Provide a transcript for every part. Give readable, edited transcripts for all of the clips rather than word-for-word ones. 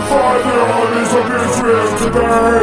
unify the armies of Israel today.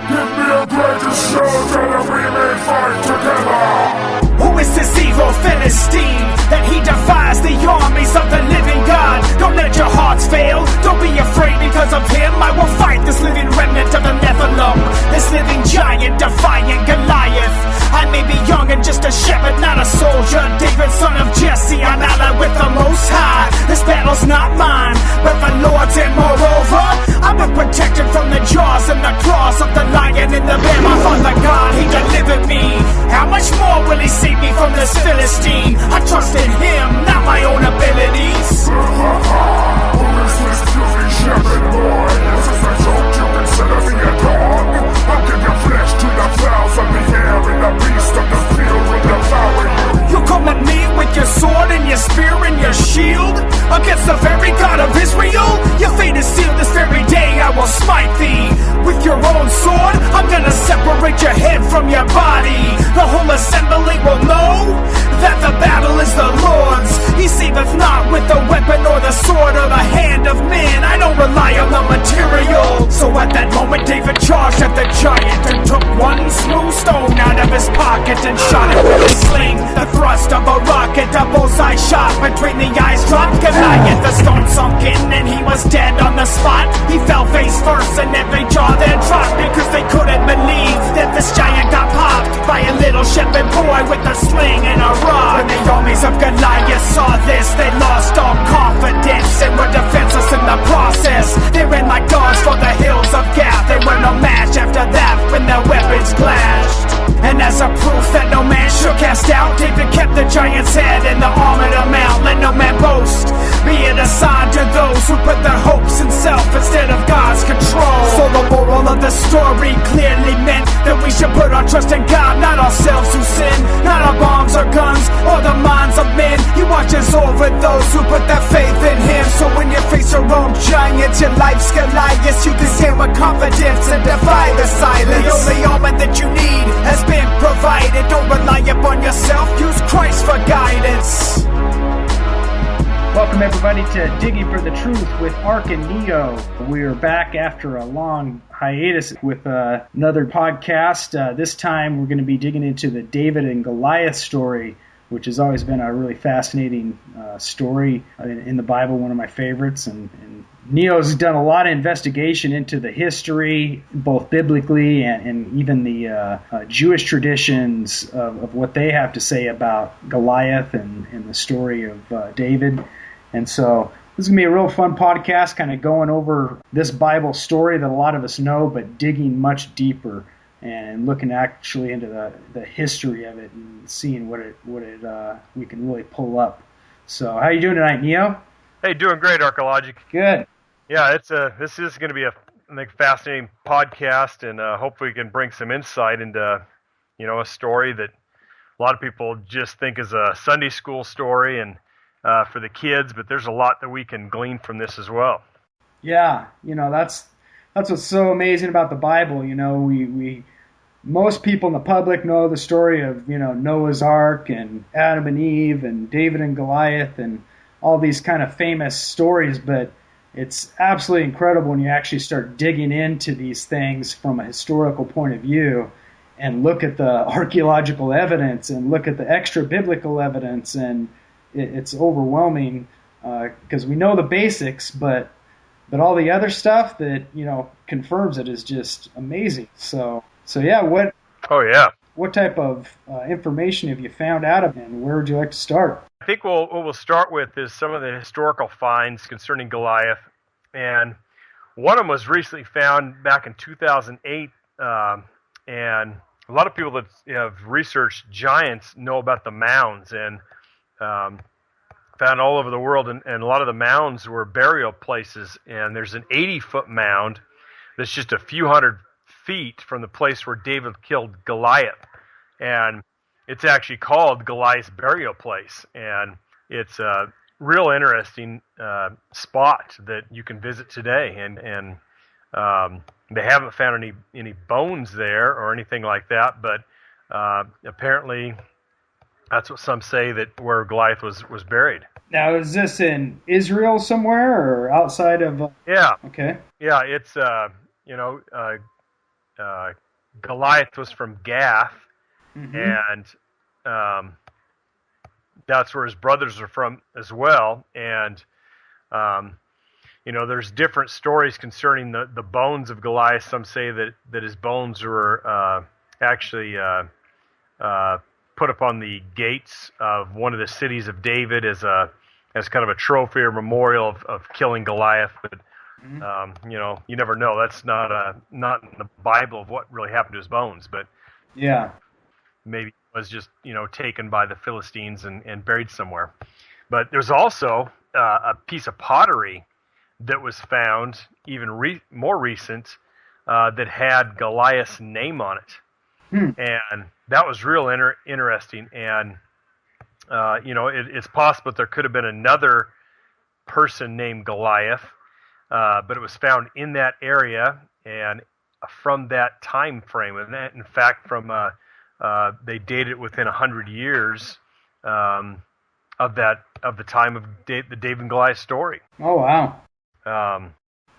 Give me a greater shelter that we may fight together. Who is this evil Philistine that he defies the armies of the living God? Don't let your hearts fail. Don't be afraid because of him. I will fight this living remnant of the Nephilim, this living giant defying Goliath. I may be young and just a shepherd, not a soldier. David, son of Jesse, I'm allied with the Most High. This battle's not mine, but the Lord's, and moreover, I've been protected from the jaws and the claws of the lion and the bear. My Father God, he delivered me. How much more will he save me from this Philistine? I trust in him, not my own abilities. Who is this beauty shepherd boy? Is this a joke you consider me a dog? I'll give your flesh to the fowls of the air, and the beast of the field will devour you. You come at me with your sword and your spear and your shield against the very God of Israel? Your fate is sealed. This very day I will smite thee with your own sword. I'm gonna separate your head from your body. The whole assembly will know that the battle is the Lord's. He saveth not with the weapon or the sword or the hand of man. I don't rely on the material. So at that moment David charged at the giant and took one smooth stone out of his pocket and shot it with a sling. The thrust of a rocket, a bullseye shot between the eyes dropped Goliath. The stone sunk in and he was dead on the spot. He fell face first and every jaw then dropped because they couldn't believe that this giant got popped by a little shepherd boy with a sling and a rod. When the armies of Goliath saw this, they lost all confidence and were defenseless in the process. They ran like dogs for the hills of Gath. They were no match after that when their weapons clashed. And as a proof that no man should cast out, David kept the giant's head in the armored mount. Let no man boast, be it a sign to those who put their hopes in self instead of God's control. So the moral of the story clearly meant that we should put our trust in God, not ourselves who sin, not our bombs or guns or the minds of men. He watches over those who put their faith in him. So when you face your own giants, your life's Goliath, you can stand with confidence and defy the silence. The only armor that you need has been provided. Don't rely upon yourself, use Christ for guidance. Welcome everybody to Digging for the Truth with Ark and Neo. We're back after a long hiatus with another podcast. This time we're going to be digging into the David and Goliath story, which has always been a really fascinating story in the Bible, one of my favorites. And Neo's done a lot of investigation into the history, both biblically and even the Jewish traditions of what they have to say about Goliath and the story of David. And so this is going to be a real fun podcast, kind of going over this Bible story that a lot of us know, but digging much deeper and looking actually into the history of it and seeing what we can really pull up. So how you doing tonight, Neo? Hey, doing great, Archaeologists. Good. Yeah, this is going to be a fascinating podcast, and hopefully we can bring some insight into a story that a lot of people just think is a Sunday school story and for the kids, but there's a lot that we can glean from this as well. Yeah, that's what's so amazing about the Bible. We most people in the public know the story of Noah's Ark and Adam and Eve and David and Goliath and all these kind of famous stories, but it's absolutely incredible when you actually start digging into these things from a historical point of view and look at the archaeological evidence and look at the extra biblical evidence, and it's overwhelming because we know the basics, but all the other stuff that confirms it is just amazing. So yeah, what type of information have you found out of it, and where would you like to start? I think what we'll start with is some of the historical finds concerning Goliath, and one of them was recently found back in 2008, and a lot of people that have researched giants know about the mounds, and found all over the world, and a lot of the mounds were burial places, and there's an 80-foot mound that's just a few hundred feet from the place where David killed Goliath, and it's actually called Goliath's burial place, and it's a real interesting spot that you can visit today, and they haven't found any bones there or anything like that, but apparently That's what some say, that where Goliath was buried. Now, is this in Israel somewhere or outside of? Yeah. Okay. Yeah, it's Goliath was from Gath, and that's where his brothers are from as well. And there's different stories concerning the bones of Goliath. Some say that his bones were actually put upon the gates of one of the cities of David as kind of a trophy or memorial of killing Goliath. But you never know. That's not in the Bible of what really happened to his bones. But yeah, maybe it was just taken by the Philistines and buried somewhere. But there's also a piece of pottery that was found, even more recent, that had Goliath's name on it. And that was real interesting. And, it's possible that there could have been another person named Goliath, but it was found in that area and from that time frame. And that, in fact, they dated it within 100 years of the time of the David and Goliath story. Oh, wow.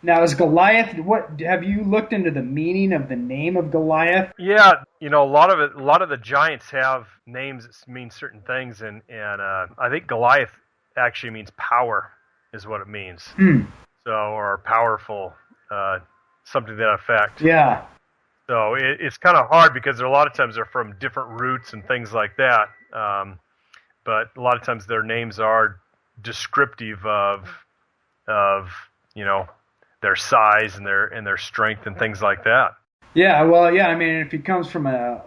Now, is Goliath? What have you looked into the meaning of the name of Goliath? Yeah, a lot of the giants have names that mean certain things, and I think Goliath actually means power, is what it means. So, or powerful, something to that effect. Yeah. So it's kind of hard because a lot of times they're from different roots and things like that. But a lot of times their names are descriptive of their size and their strength and things like that. Yeah, well, yeah. I mean, if he comes from I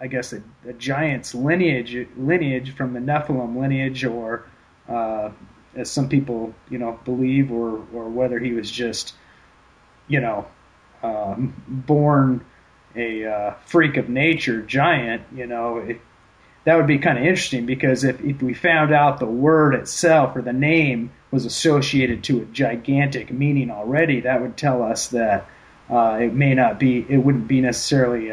guess a giant's lineage from the Nephilim lineage, or as some people believe, or whether he was just born a freak of nature giant, that would be kind of interesting, because if we found out the word itself or the name was associated to a gigantic meaning already, that would tell us that it wouldn't be necessarily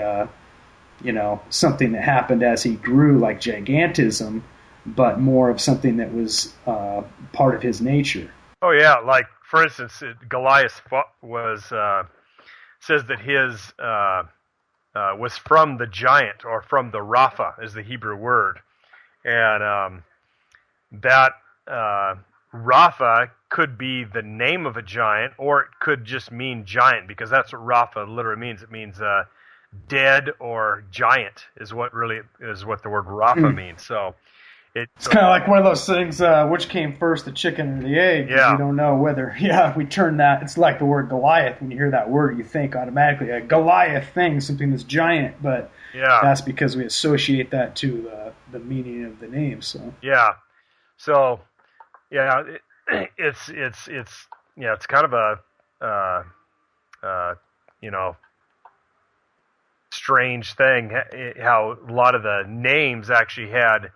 something that happened as he grew, like gigantism, but more of something that was part of his nature. Oh yeah, like for instance, Goliath says that his was from the giant, or from the Rapha is the Hebrew word, and that Rapha could be the name of a giant, or it could just mean giant, because that's what Rapha literally means. It means dead or giant is what the word Rapha means. So it's kind of like one of those things, which came first, the chicken or the egg? Yeah. You don't know whether, if we turn that, it's like the word Goliath. When you hear that word, you think automatically a Goliath thing, something that's giant, but that's because we associate that to the meaning of the name. So it's kind of a strange thing how a lot of the names actually had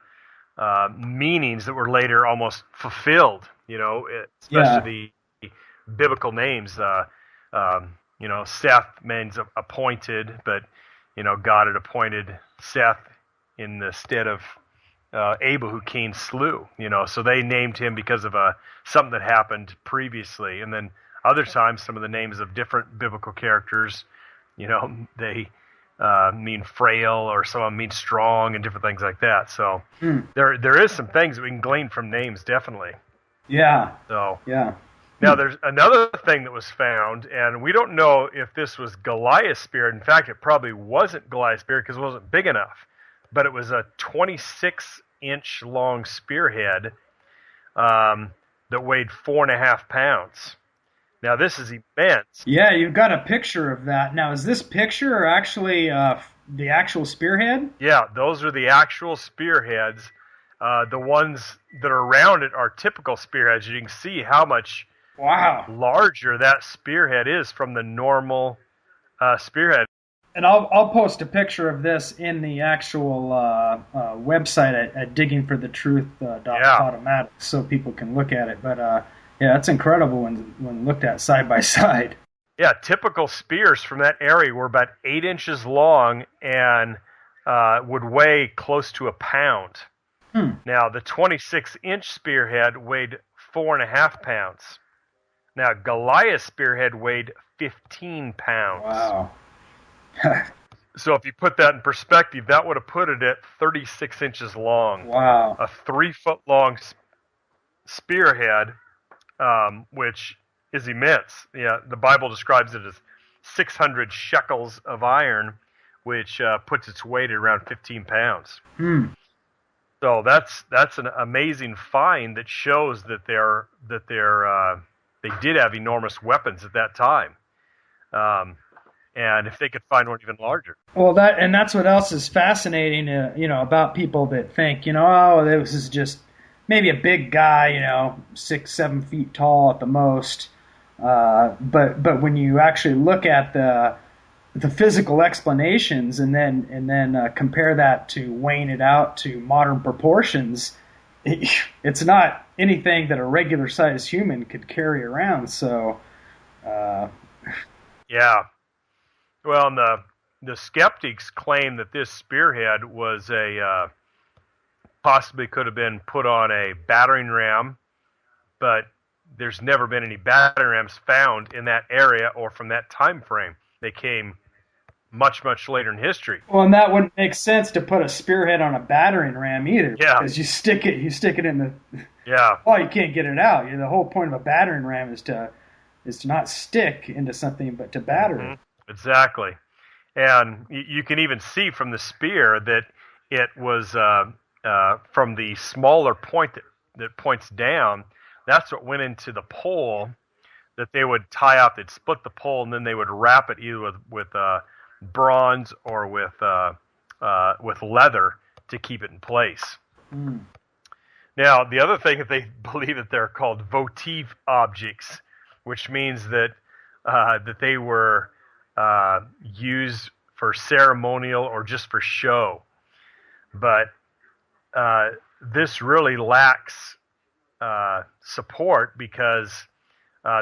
meanings that were later almost fulfilled, especially the biblical names. Seth means appointed, but God had appointed Seth in the stead of Abel, who Cain slew. So they named him because of something that happened previously. And then other times, some of the names of different biblical characters, they mean frail, or some of them mean strong, and different things like that. So there is some things that we can glean from names, definitely. Yeah. So yeah. Now there's another thing that was found, and we don't know if this was Goliath's spear. In fact, it probably wasn't Goliath's spear because it wasn't big enough. But it was a 26-inch long spearhead that weighed 4.5 pounds. Now, this is immense. Yeah, you've got a picture of that. Now, is this picture or actually the actual spearhead? Yeah, those are the actual spearheads. The ones that are around it are typical spearheads. You can see how much larger that spearhead is from the normal spearhead. And I'll post a picture of this in the actual website at diggingforthetruth.automatics so people can look at it. But it's incredible when looked at side by side. Yeah, typical spears from that area were about 8 inches long and would weigh close to a pound. Now, the 26-inch spearhead weighed 4.5 pounds. Now, Goliath's spearhead weighed 15 pounds. Wow. So if you put that in perspective, that would have put it at 36 inches long. Wow. A 3-foot-long spearhead, which is immense. Yeah, the Bible describes it as 600 shekels of iron, which puts its weight at around 15 pounds. So that's an amazing find that shows that they did have enormous weapons at that time. And if they could find one even larger. Well, that's what else is fascinating, about people that think, oh, this is just maybe a big guy, 6-7 feet tall at the most. But when you actually look at the physical explanations and then compare that to weighing it out to modern proportions, it's not anything that a regular sized human could carry around. So, yeah. Well, and the skeptics claim that this spearhead was possibly could have been put on a battering ram, but there's never been any battering rams found in that area or from that time frame. They came much, much later in history. Well, and that wouldn't make sense to put a spearhead on a battering ram either. Yeah. Because you stick it in the. Yeah. Oh, you can't get it out. The whole point of a battering ram is to not stick into something, but to batter it. Exactly. And you can even see from the spear that it was from the smaller point that points down. That's what went into the pole that they would tie up. They'd split the pole and then they would wrap it either with bronze or with leather to keep it in place. Now, the other thing is they believe that they're called votive objects, which means that they were used for ceremonial or just for show. But this really lacks support because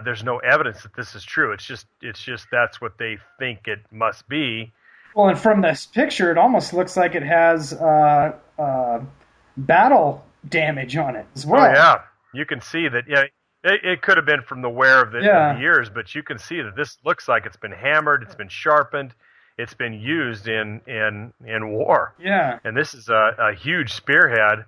there's no evidence that this is true. It's just that's what they think it must be. Well, and from this picture, it almost looks like it has battle damage on it as well. Oh yeah, you can see that. Yeah, it could have been from the wear of the years, but you can see that this looks like it's been hammered, it's been sharpened, it's been used in war. Yeah, and this is a huge spearhead.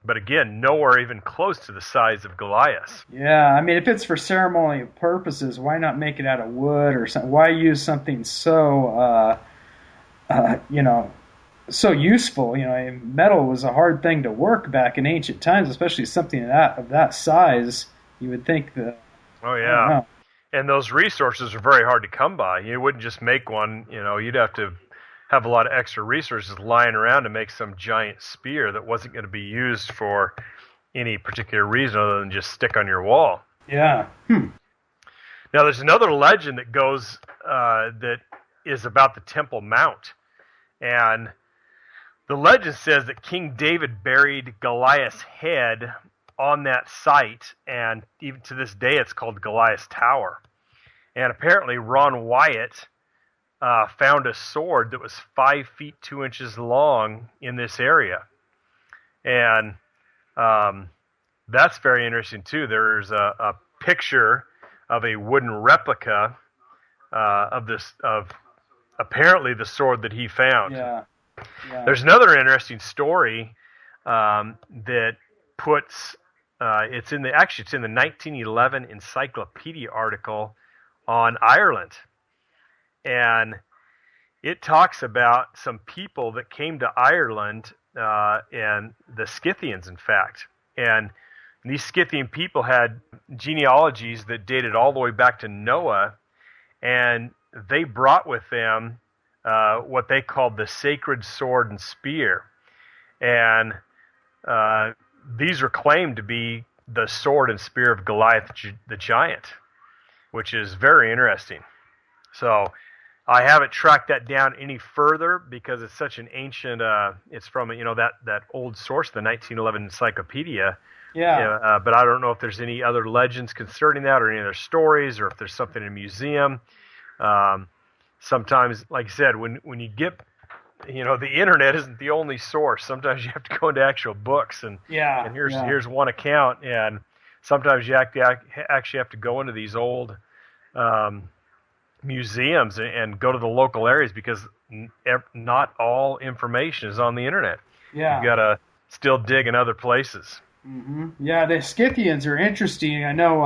But again, nowhere even close to the size of Goliath. Yeah, I mean, if it's for ceremonial purposes, why not make it out of wood or something? Why use something so, so useful? Metal was a hard thing to work back in ancient times, especially something of that size. You would think that. Oh yeah, and those resources are very hard to come by. You wouldn't just make one. You'd have to have a lot of extra resources lying around to make some giant spear that wasn't going to be used for any particular reason other than just stick on your wall. Yeah. Now, there's another legend that goes that is about the Temple Mount. And the legend says that King David buried Goliath's head on that site, and even to this day it's called Goliath's Tower. And apparently Ron Wyatt found a sword that was 5 feet 2 inches long in this area, and that's very interesting too. There's a picture of a wooden replica of apparently the sword that he found. Yeah. There's another interesting story that puts it's in the 1911 encyclopedia article on Ireland. And it talks about some people that came to Ireland, and the Scythians, in fact. And these Scythian people had genealogies that dated all the way back to Noah, and they brought with them what they called the sacred sword and spear. And these are claimed to be the sword and spear of Goliath the giant, which is very interesting. So I haven't tracked that down any further because it's such an ancient. It's from that old source, the 1911 encyclopedia. Yeah. But I don't know if there's any other legends concerning that, or any other stories, or if there's something in a museum. Sometimes, like I said, when you get the internet isn't the only source. Sometimes you have to go into actual books, and here's one account, and sometimes you actually have to go into these old museums and go to the local areas, because not all information is on the internet. Yeah. You've got to still dig in other places. Mm-hmm. Yeah, the Scythians are interesting. I know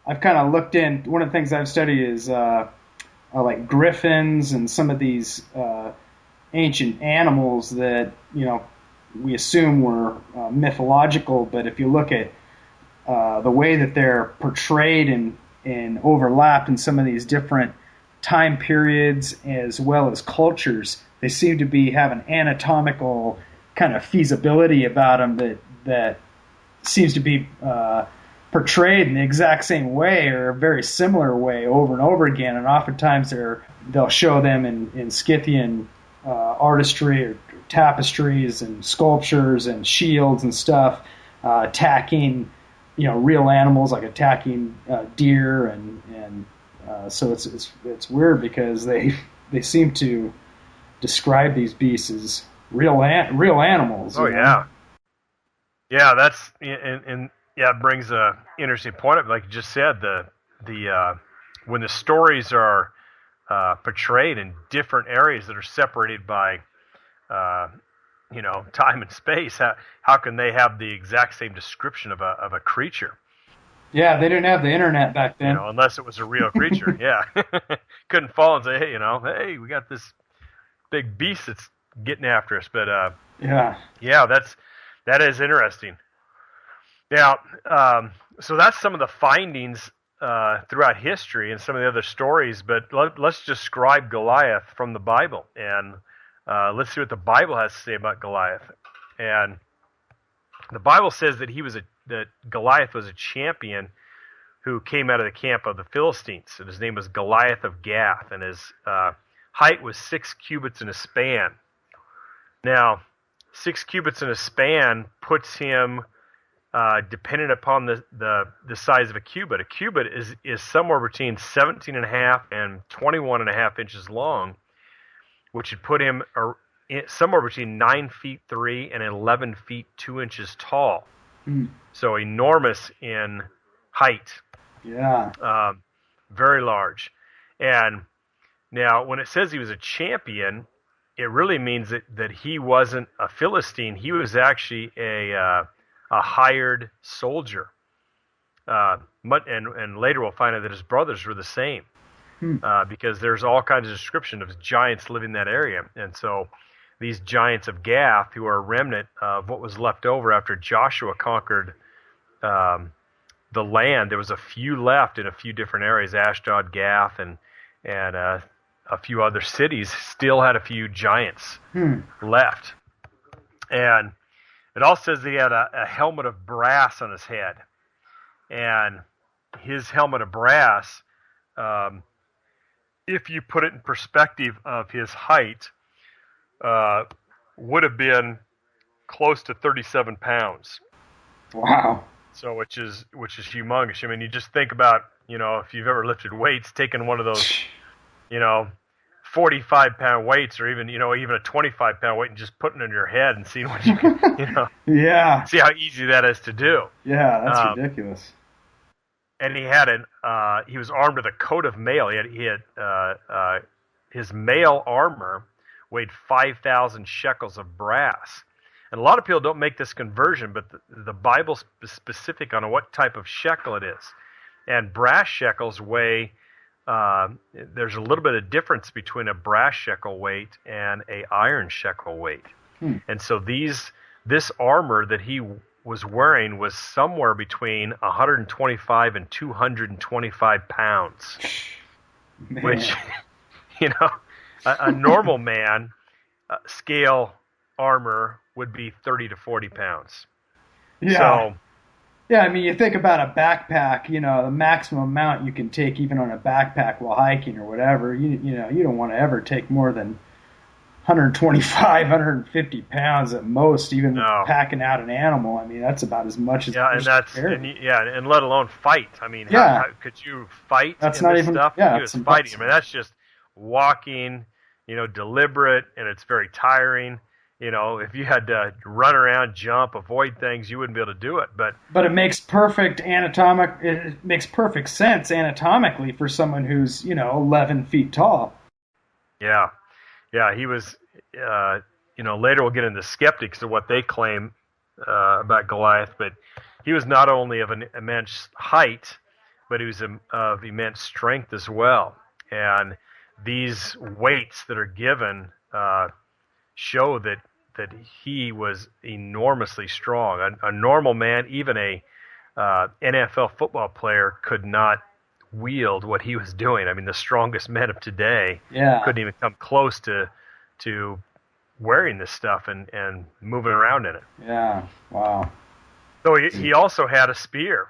I've kind of looked in. One of the things I've studied is like griffins and some of these ancient animals that we assume were mythological. But if you look at the way that they're portrayed and overlapped in some of these different time periods as well as cultures, they seem to have an anatomical kind of feasibility about them that seems to be portrayed in the exact same way or a very similar way over and over again. And oftentimes they'll show them in Scythian artistry or tapestries and sculptures and shields and stuff, attacking real animals, like attacking deer and so it's weird because they seem to describe these beasts as real animals. Oh yeah. Yeah, that's and it brings a interesting point up. Like you just said, the when the stories are portrayed in different areas that are separated by time and space, how can they have the exact same description of a creature? Yeah, they didn't have the internet back then. Unless it was a real creature. Yeah, couldn't fall and say, hey, we got this big beast that's getting after us. But that is interesting. Now, so that's some of the findings throughout history and some of the other stories. But let's describe Goliath from the Bible, and let's see what the Bible has to say about Goliath. And the Bible says that that Goliath was a champion who came out of the camp of the Philistines, and his name was Goliath of Gath, and his height was 6 cubits in a span. Now, 6 cubits in a span puts him, dependent upon the size of a cubit. A cubit is somewhere between 17.5 and 21.5 inches long, which would put him somewhere between 9 feet 3 and 11 feet 2 inches tall. So enormous in height. Yeah. Very large. And now, when it says he was a champion, it really means that he wasn't a Philistine. He was actually a hired soldier. And later we'll find out that his brothers were the same. Because there's all kinds of description of giants living in that area. And so these giants of Gath, who are a remnant of what was left over after Joshua conquered the land, there was a few left in a few different areas. Ashdod, Gath, and a few other cities still had a few giants left. And it also says that he had a helmet of brass on his head. And his helmet of brass, if you put it in perspective of his height, would have been close to 37 pounds. Wow. So which is humongous. I mean, you just think about, if you've ever lifted weights, taking one of those, 45-pound weights, or even a 25-pound weight, and just putting it in your head and seeing what you can, yeah, see how easy that is to do. Yeah, that's ridiculous. And he had he was armed with a coat of mail. He had his mail armor weighed 5,000 shekels of brass. And a lot of people don't make this conversion, but the Bible's specific on what type of shekel it is. And brass shekels weigh, there's a little bit of difference between a brass shekel weight and a iron shekel weight. And so this armor that he was wearing was somewhere between 125 and 225 pounds. Man. Which, a normal man scale armor would be 30 to 40 pounds. Yeah. So, yeah, I mean, you think about a backpack, the maximum amount you can take even on a backpack while hiking or whatever, you don't want to ever take more than 125, 150 pounds at most, even packing out an animal. I mean, that's about as much as and let alone fight. I mean, how could you fight? That's in not this even stuff. Yeah, he was fighting. I mean, that's just walking, deliberate, and it's very tiring. If you had to run around, jump, avoid things, you wouldn't be able to do it. But it makes it makes perfect sense anatomically for someone who's 11 feet tall. Yeah, he was. Later we'll get into skeptics of what they claim about Goliath, but he was not only of an immense height, but he was of immense strength as well. And these weights that are given show that he was enormously strong. A normal man, even a NFL football player, could not wield what he was doing. I mean, the strongest men of today couldn't even come close to wearing this stuff and moving around in it. Yeah, wow. So he also had a spear,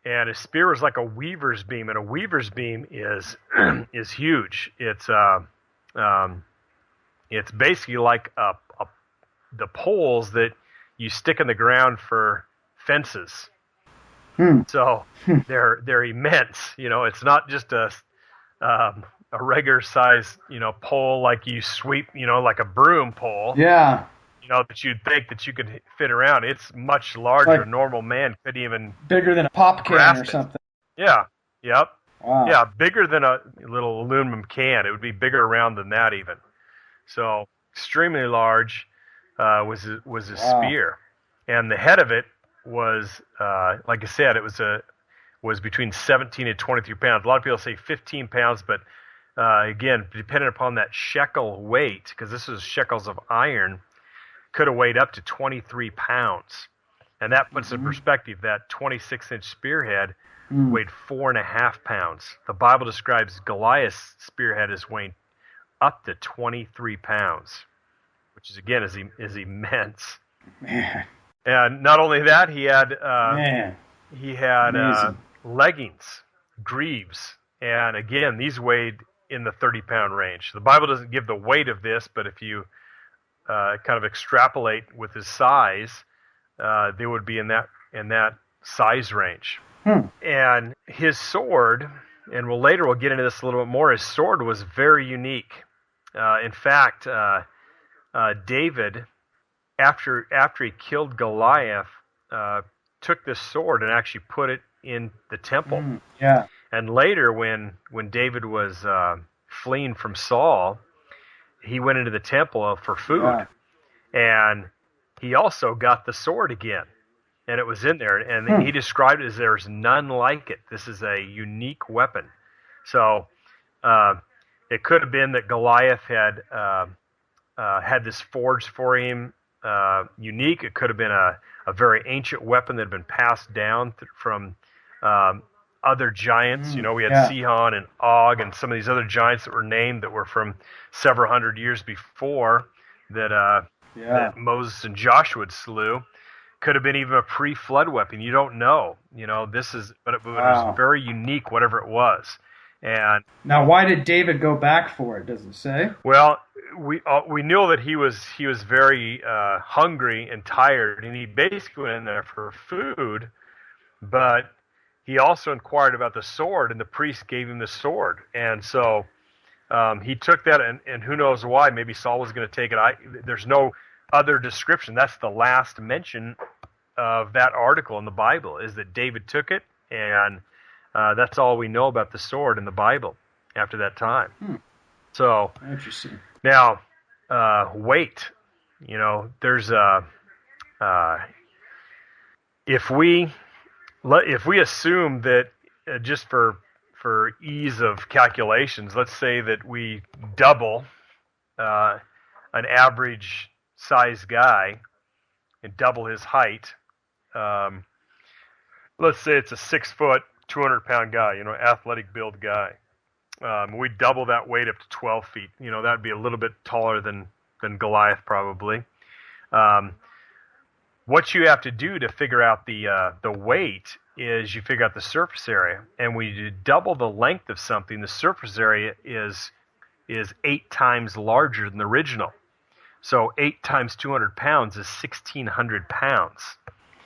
and his spear was like a weaver's beam, and a weaver's beam is huge. It's basically like the poles that you stick in the ground for fences. So they're immense. It's not just a regular size pole like you sweep like a broom pole. Yeah. That you'd think that you could fit around. It's much larger. Like a normal man couldn't even bigger than a pop can or something. Yeah. Yep. Wow. Yeah, bigger than a little aluminum can. It would be bigger around than that even. So extremely large was his spear, and the head of it was like I said, it was between 17 and 23 pounds. A lot of people say 15 pounds, but again, depending upon that shekel weight, because this is shekels of iron, could have weighed up to 23 pounds. And that puts in perspective that 26-inch spearhead weighed 4.5 pounds. The Bible describes Goliath's spearhead as weighing up to 23 pounds, which is again is immense. Man. And not only that, he had leggings, greaves, and again these weighed in the 30-pound range. The Bible doesn't give the weight of this, but if you kind of extrapolate with his size, they would be in that size range. And his sword, and we'll get into this a little bit more. His sword was very unique. In fact, David, after he killed Goliath, took this sword and actually put it in the temple. Yeah. And later, when David was fleeing from Saul, he went into the temple for food, and he also got the sword again, and it was in there. And he described it as there's none like it. This is a unique weapon. So it could have been that Goliath had this forged for him, unique. It could have been a very ancient weapon that had been passed down from other giants. We had Sihon and Og and some of these other giants that were named that were from several hundred years before that Moses and Joshua slew. Could have been even a pre-flood weapon. You don't know. But it was very unique, whatever it was. And now, why did David go back for it? Does it say? Well, we knew that he was very hungry and tired, and he basically went in there for food, but he also inquired about the sword, and the priest gave him the sword. And so he took that, and who knows why. Maybe Saul was going to take it. There's no other description. That's the last mention of that article in the Bible, is that David took it, and that's all we know about the sword in the Bible after that time. So interesting. Now, weight. There's if we assume that just for ease of calculations, let's say that we double an average size guy and double his height. Let's say it's a 6 foot, 200-pound guy, athletic build guy. We double that weight up to 12 feet. That'd be a little bit taller than Goliath probably. What you have to do to figure out the weight is you figure out the surface area. And when you double the length of something, the surface area is 8 times larger than the original. So 8 times 200 pounds is 1,600 pounds.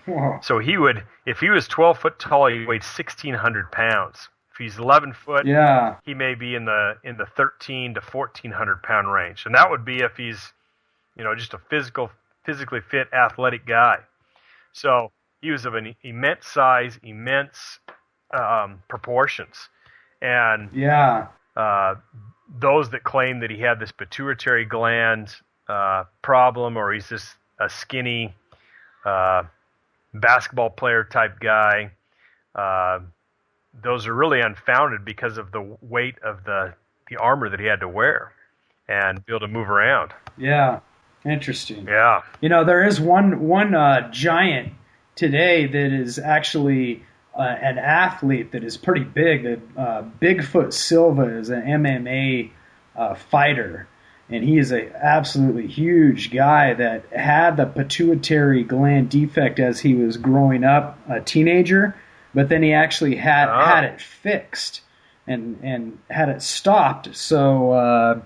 Whoa. So if he was 12 foot tall, he weighed 1,600 pounds. he's 11 foot, Yeah. he may be in the 13 to 1400 pound range, and that would be if he's, just a physically fit, athletic guy. So he was of an immense size, immense proportions, and Yeah. those that claim that he had this pituitary gland problem, or he's just a skinny basketball player type guy, those are really unfounded because of the weight of the armor that he had to wear and be able to move around. Yeah. Interesting. Yeah. There is one giant today that is actually an athlete that is pretty big. Bigfoot Silva is an MMA fighter, and he is a absolutely huge guy that had the pituitary gland defect as he was growing up, a teenager, but then he actually had it fixed and had it stopped. So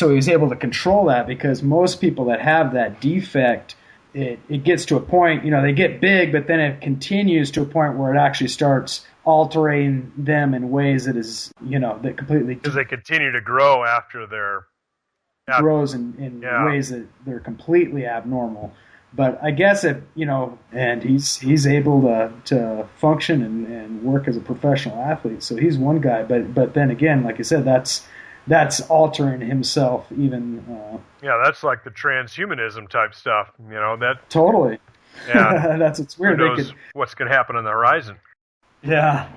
he was able to control that, because most people that have that defect, it gets to a point, they get big, but then it continues to a point where it actually starts altering them in ways that is, that completely... Because they continue to grow after their... grows in ways that they're completely abnormal. But I guess and he's able to function and work as a professional athlete. So he's one guy, but then again, like I said, that's altering himself even. That's like the transhumanism type stuff. That totally. Yeah, that's what's weird. Who knows what's going to happen on the horizon? Yeah.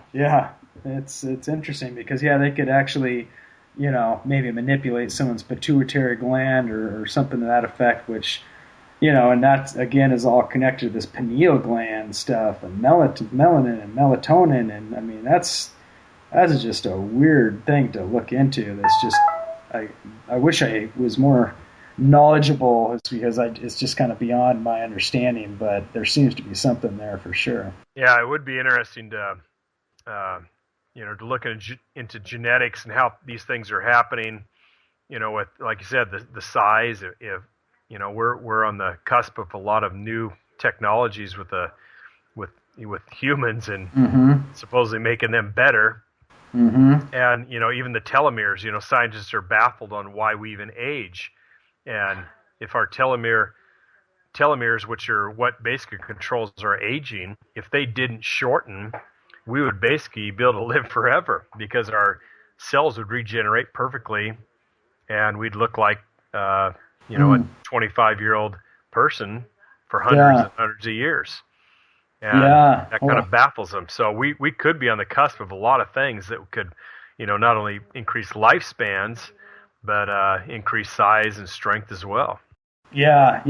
It's interesting because they could actually, maybe manipulate someone's pituitary gland or something to that effect, which, and that again is all connected to this pineal gland stuff and melanin and melatonin, and I mean that's just a weird thing to look into. That's just I wish I was more knowledgeable, because it's just kind of beyond my understanding, but there seems to be something there for sure. Yeah, it would be interesting to to look into genetics and how these things are happening. With, like you said, the size. If we're on the cusp of a lot of new technologies with humans and supposedly making them better. Mm-hmm. And even the telomeres. Scientists are baffled on why we even age, and if our telomeres, which are what basically controls our aging, if they didn't shorten, we would basically be able to live forever, because our cells would regenerate perfectly, and we'd look like a 25-year-old person for hundreds and hundreds of years. And that kind of baffles them. So we could be on the cusp of a lot of things that could, not only increase lifespans, but increase size and strength as well. Yeah.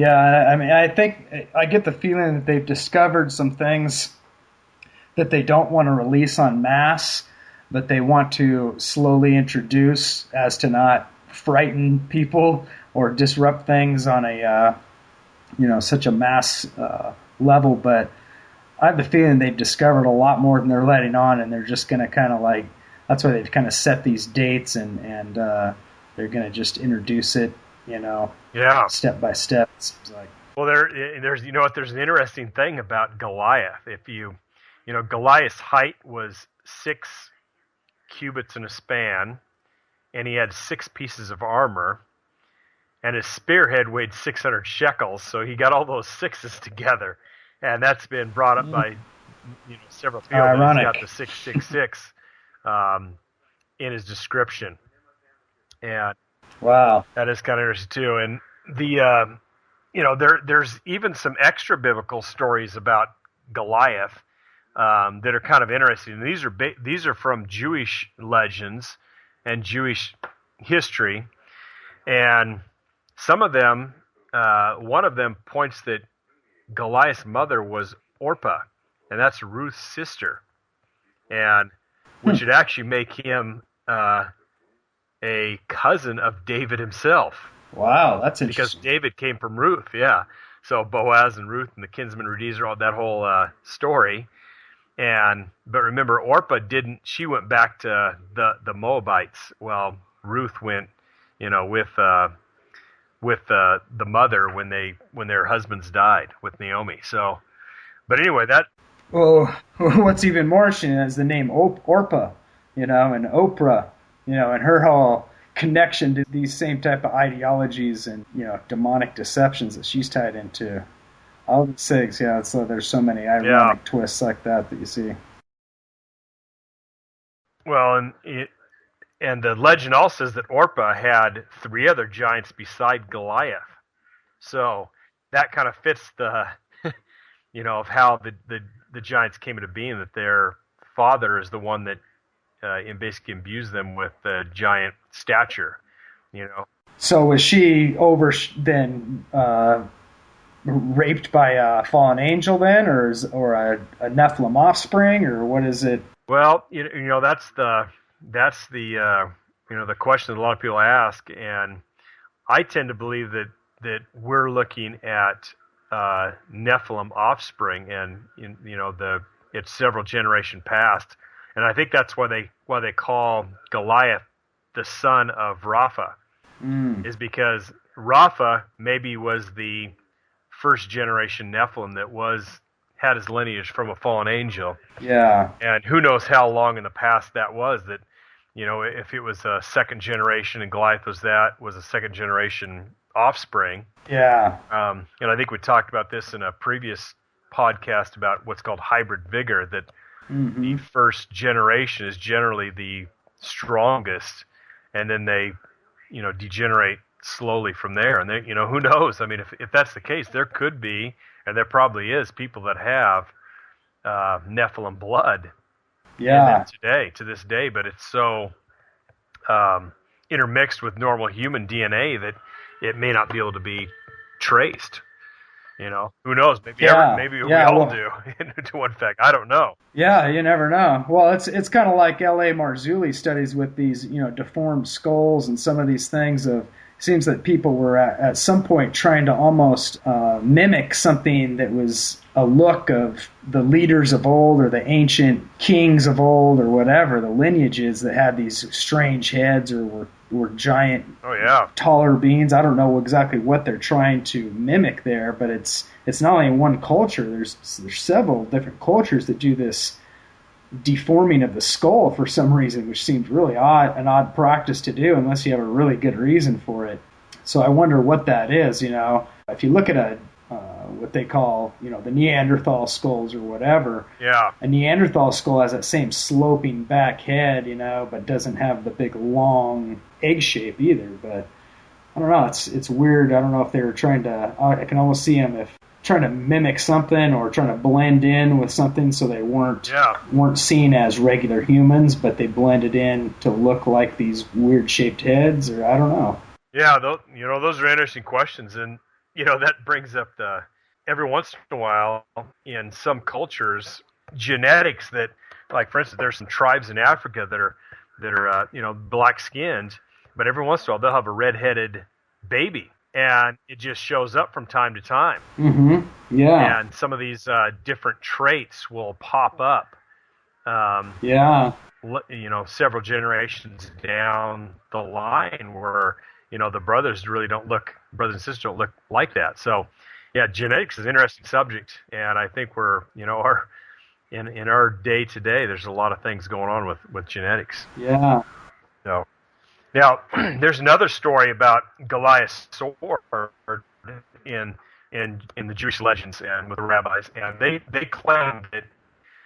I mean, I think I get the feeling that they've discovered some things that they don't want to release en masse, but they want to slowly introduce as to not frighten people or disrupt things on a, such a mass level. But I have the feeling they've discovered a lot more than they're letting on, and they're just going to kind of that's why they've kind of set these dates, and they're going to just introduce it, step by step. It seems like. Well, there's there's an interesting thing about Goliath. If Goliath's height was 6 cubits in a span, and he had 6 pieces of armor, and his spearhead weighed 600 shekels, so he got all those sixes together. And that's been brought up by several people. Ironic. He's got the 666 in his description, and wow, that is kind of interesting too. And there's even some extra biblical stories about Goliath that are kind of interesting. And these are from Jewish legends and Jewish history, and some of them, one of them points that Goliath's mother was Orpah, and that's Ruth's sister, and which would actually make him a cousin of David himself. Wow, that's interesting. Because David came from Ruth, yeah. So Boaz and Ruth and the kinsman redeemer, all that whole story. But remember, Orpah didn't. She went back to the Moabites. Well, Ruth went, with the mother when their husbands died with Naomi. So, but anyway, that. Well, what's even more interesting is the name Orpah. and Oprah, and her whole connection to these same type of ideologies and, demonic deceptions that she's tied into. All these things, so there's so many ironic twists like that you see. Well, and the legend also says that Orpah had 3 other giants beside Goliath. So that kind of fits the, of how the giants came into being, that their father is the one that basically imbues them with giant stature, So was she then raped by a fallen angel then, or a Nephilim offspring, or what is it? Well, that's the the question that a lot of people ask, and I tend to believe that we're looking at Nephilim offspring, and it's several generation past, and I think that's why they call Goliath the son of Rapha, is because Rapha maybe was the first generation Nephilim that had his lineage from a fallen angel. Yeah. And who knows how long in the past that was, that, if it was a second generation and Goliath was a second generation offspring. Yeah. And I think we talked about this in a previous podcast about what's called hybrid vigor, that the first generation is generally the strongest, and then they, degenerate slowly from there. And they, who knows? I mean, if that's the case, there could be, and there probably is, people that have Nephilim blood in them to this day, but it's so intermixed with normal human DNA that it may not be able to be traced. Who knows? Maybe we all do. To one fact, I don't know. Yeah, you never know. Well, it's kind of like L.A. Marzulli studies with these, deformed skulls and some of these things. Seems that people were at some point trying to almost mimic something that was a look of the leaders of old, or the ancient kings of old, or whatever, the lineages that had these strange heads or were giant, taller beings. I don't know exactly what they're trying to mimic there, but it's not only in one culture. There's several different cultures that do this deforming of the skull for some reason, which seems really an odd practice to do unless you have a really good reason for it. So I wonder what that is. If you look at what they call, the Neanderthal skulls or whatever. Yeah. A Neanderthal skull has that same sloping back head, but doesn't have the big long egg shape either. But I don't know. It's weird. I don't know if they were trying to. I can almost see them trying to mimic something or trying to blend in with something, so they weren't seen as regular humans, but they blended in to look like these weird shaped heads, or I don't know. Yeah, those are interesting questions, and that brings up every once in a while in some cultures genetics that, like, for instance, there's some tribes in Africa that are black skinned, but every once in a while they'll have a red-headed baby. And it just shows up from time to time. Mm-hmm. Yeah. And some of these different traits will pop up. Several generations down the line, where the brothers and sisters don't look like that. So, yeah, genetics is an interesting subject, and I think we're in our day to day, there's a lot of things going on with genetics. Yeah. So. Now, there's another story about Goliath's sword in the Jewish legends and with the rabbis, and they claim that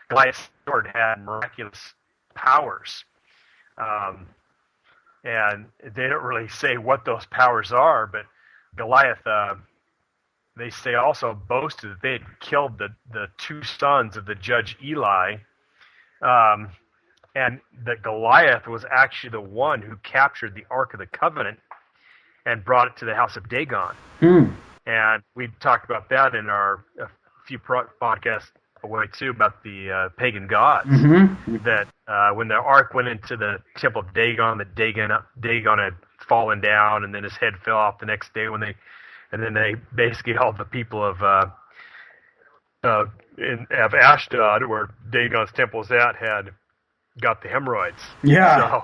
Goliath's sword had miraculous powers, and they don't really say what those powers are. But Goliath, they say, also boasted that they had killed the 2 sons of the judge Eli. And that Goliath was actually the one who captured the Ark of the Covenant and brought it to the house of Dagon. And we talked about that in a few podcasts away too, about the pagan gods. That when the Ark went into the temple of Dagon, that Dagon had fallen down, and then his head fell off the next day and then they basically all the people of Ashdod, where Dagon's temple is at, had got the hemorrhoids. Yeah.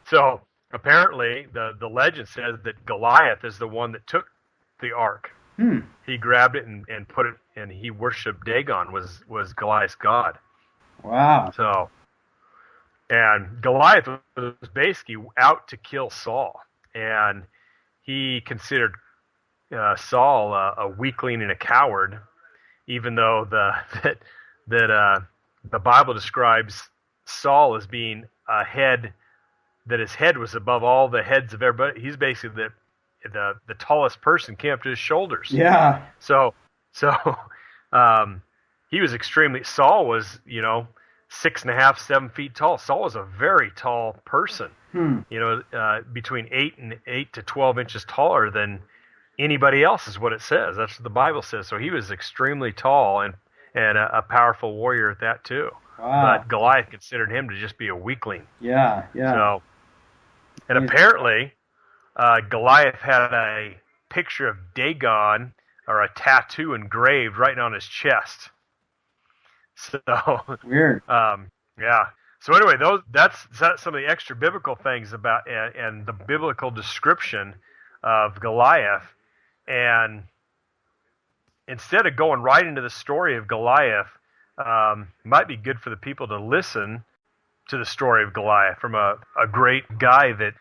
So apparently the legend says that Goliath is the one that took the ark. He grabbed it and put it, and he worshipped Dagon, was Goliath's god. Wow. So And Goliath was basically out to kill Saul, and he considered Saul a weakling and a coward, even though the Bible describes Saul as being a head, that his head was above all the heads of everybody. He's basically the tallest person, came up to his shoulders. Yeah. So he was Saul was, 6.5, 7 feet tall. Saul was a very tall person, between 8 to 12 inches taller than anybody else is what it says. That's what the Bible says. So he was extremely tall and a powerful warrior at that too. Wow. But Goliath considered him to just be a weakling. Yeah. So, and apparently, Goliath had a picture of Dagon, or a tattoo engraved right on his chest. So weird. Yeah. So anyway, that's some of the extra biblical things about and the biblical description of Goliath. And instead of going right into the story of Goliath, might be good for the people to listen to the story of Goliath from a great guy that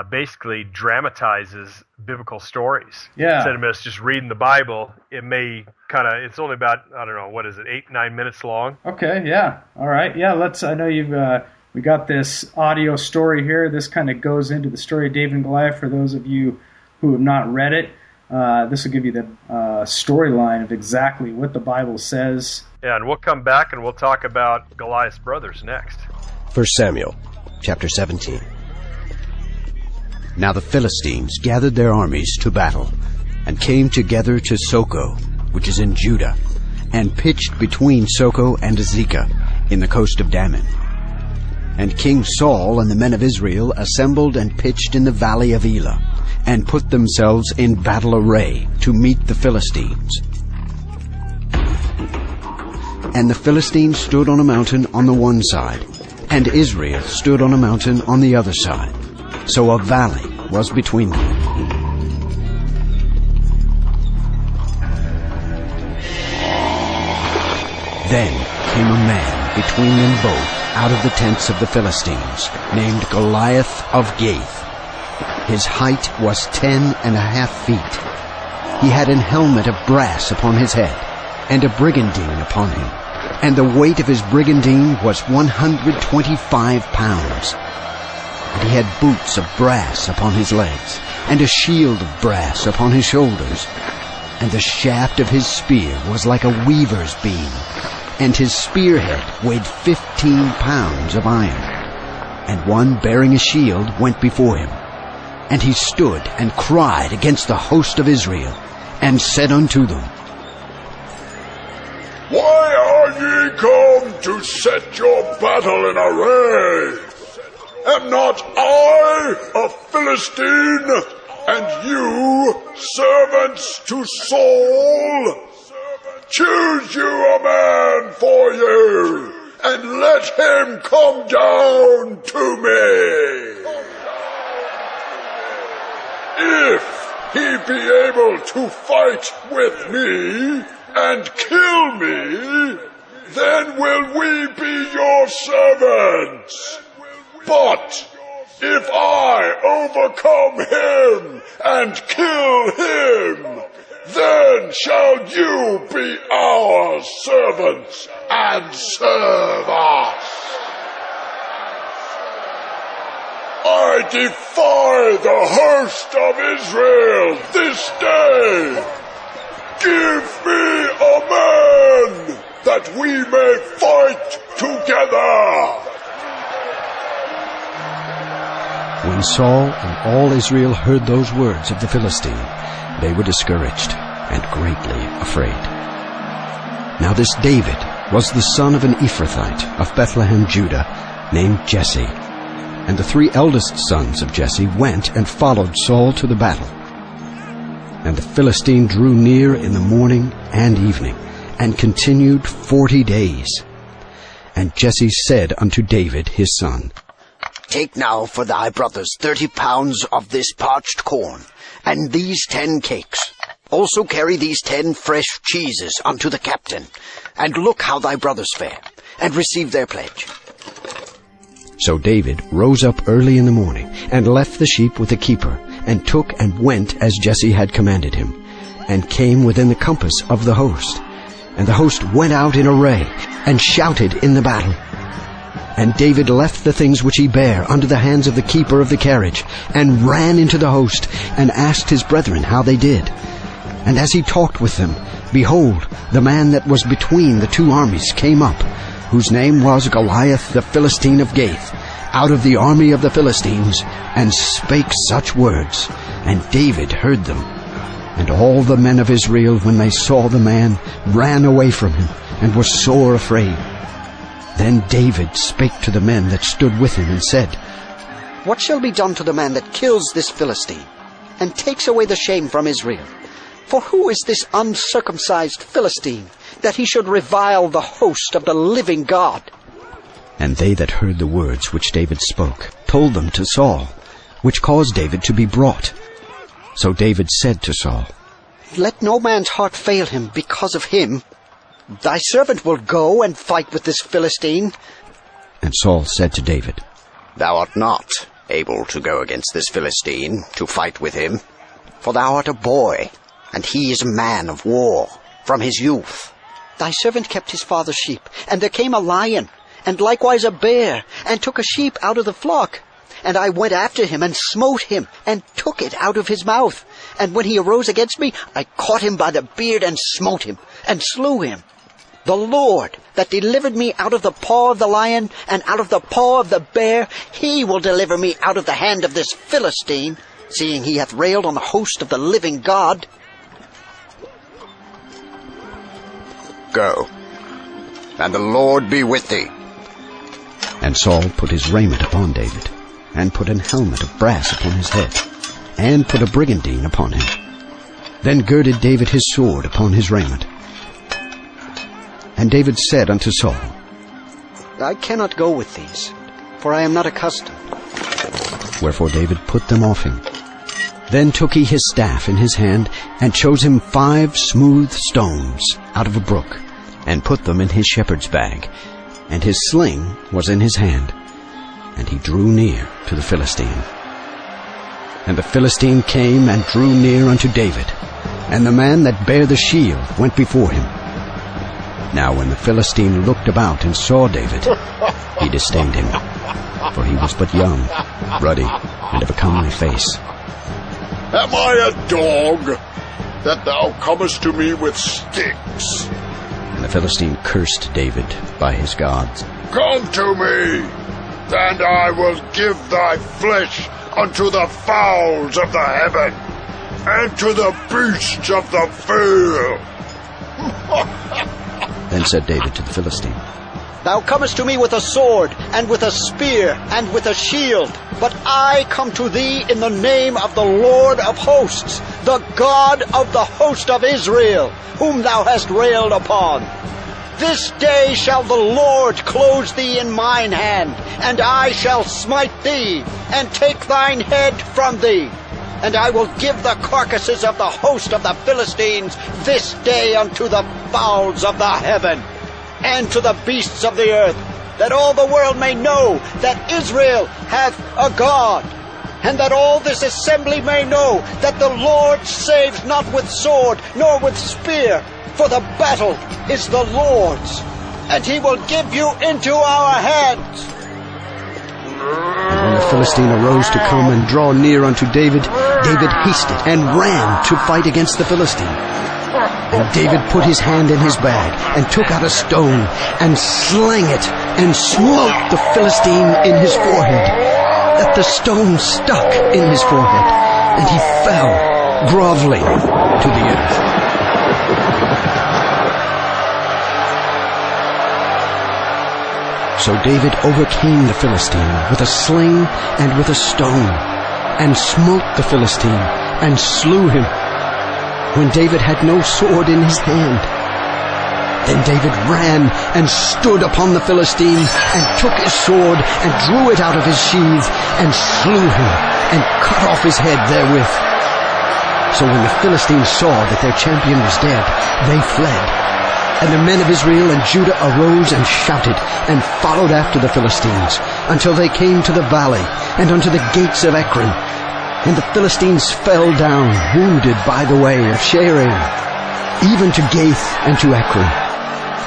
basically dramatizes biblical stories. Yeah. Instead of us just reading the Bible, it's only about, 8-9 minutes long. Okay, yeah. All right. Yeah, I know we got this audio story here. This kind of goes into the story of David and Goliath for those of you who have not read it. This will give you the storyline of exactly what the Bible says. Yeah, and we'll come back and we'll talk about Goliath's brothers next. 1 Samuel, chapter 17. Now the Philistines gathered their armies to battle, and came together to Soko, which is in Judah, and pitched between Soko and Azekah, in the coast of Daman. And King Saul and the men of Israel assembled and pitched in the valley of Elah, and put themselves in battle array to meet the Philistines. And the Philistines stood on a mountain on the one side, and Israel stood on a mountain on the other side. So a valley was between them. Then came a man between them both out of the tents of the Philistines, named Goliath of Gath. His height was 10.5 feet. He had an helmet of brass upon his head, and a brigandine upon him, and the weight of his brigandine was 125 pounds. And he had boots of brass upon his legs, and a shield of brass upon his shoulders. And the shaft of his spear was like a weaver's beam, and his spearhead weighed 15 pounds of iron. And one bearing a shield went before him. And he stood and cried against the host of Israel, and said unto them, Why are ye come to set your battle in array? Am not I a Philistine, and you servants to Saul? Choose you a man for you, and let him come down to me. If he be able to fight with me and kill me, then will we be your servants. But if I overcome him and kill him, then shall you be our servants and serve us. I defy the host of Israel this day. Give me a man that we may fight together. When Saul and all Israel heard those words of the Philistine, they were discouraged and greatly afraid. Now this David was the son of an Ephrathite of Bethlehem, Judah, named Jesse. And the 3 eldest sons of Jesse went and followed Saul to the battle. And the Philistine drew near in the morning and evening, and continued 40 days. And Jesse said unto David his son, Take now for thy brothers 30 pounds of this parched corn, and these 10 cakes. Also carry these 10 fresh cheeses unto the captain, and look how thy brothers fare, and receive their pledge. So David rose up early in the morning, and left the sheep with the keeper, and took and went as Jesse had commanded him, and came within the compass of the host. And the host went out in array, and shouted in the battle. And David left the things which he bare under the hands of the keeper of the carriage, and ran into the host, and asked his brethren how they did. And as he talked with them, behold, the man that was between the two armies came up, whose name was Goliath the Philistine of Gath, out of the army of the Philistines, and spake such words. And David heard them. And all the men of Israel, when they saw the man, ran away from him, and were sore afraid. Then David spake to the men that stood with him, and said, What shall be done to the man that kills this Philistine, and takes away the shame from Israel? For who is this uncircumcised Philistine, that he should revile the host of the living God? And they that heard the words which David spoke told them to Saul, which caused David to be brought. So David said to Saul, Let no man's heart fail him because of him. Thy servant will go and fight with this Philistine. And Saul said to David, Thou art not able to go against this Philistine to fight with him, for thou art a boy, and he is a man of war from his youth. Thy servant kept his father's sheep, and there came a lion, and likewise a bear, and took a sheep out of the flock. And I went after him, and smote him, and took it out of his mouth. And when he arose against me, I caught him by the beard, and smote him, and slew him. The Lord that delivered me out of the paw of the lion, and out of the paw of the bear, he will deliver me out of the hand of this Philistine, seeing he hath railed on the host of the living God. Go, and the Lord be with thee. And Saul put his raiment upon David, and put an helmet of brass upon his head, and put a brigandine upon him. Then girded David his sword upon his raiment. And David said unto Saul, I cannot go with these, for I am not accustomed. Wherefore David put them off him. Then took he his staff in his hand, and chose him 5 smooth stones out of a brook, and put them in his shepherd's bag, and his sling was in his hand. And he drew near to the Philistine. And the Philistine came and drew near unto David, and the man that bare the shield went before him. Now when the Philistine looked about and saw David, he disdained him, for he was but young, ruddy, and of a comely face. Am I a dog, that thou comest to me with sticks? And the Philistine cursed David by his gods. Come to me, and I will give thy flesh unto the fowls of the heaven, and to the beasts of the field. Then said David to the Philistine, Thou comest to me with a sword, and with a spear, and with a shield. But I come to thee in the name of the Lord of hosts, the God of the host of Israel, whom thou hast railed upon. This day shall the Lord close thee in mine hand, and I shall smite thee, and take thine head from thee. And I will give the carcasses of the host of the Philistines this day unto the fowls of the heaven, and to the beasts of the earth, that all the world may know that Israel hath a God, and that all this assembly may know that the Lord saves not with sword, nor with spear, for the battle is the Lord's, and he will give you into our hands. And when the Philistine arose to come and draw near unto David, David hasted and ran to fight against the Philistine. And David put his hand in his bag, and took out a stone, and slang it, and smote the Philistine in his forehead, that the stone stuck in his forehead, and he fell groveling to the earth. So David overcame the Philistine with a sling and with a stone, and smote the Philistine, and slew him, when David had no sword in his hand. Then David ran and stood upon the Philistine, and took his sword, and drew it out of his sheath, and slew him, and cut off his head therewith. So when the Philistines saw that their champion was dead, they fled. And the men of Israel and Judah arose and shouted, and followed after the Philistines, until they came to the valley and unto the gates of Ekron. And the Philistines fell down, wounded by the way of Shaaraim, even to Gath and to Ekron.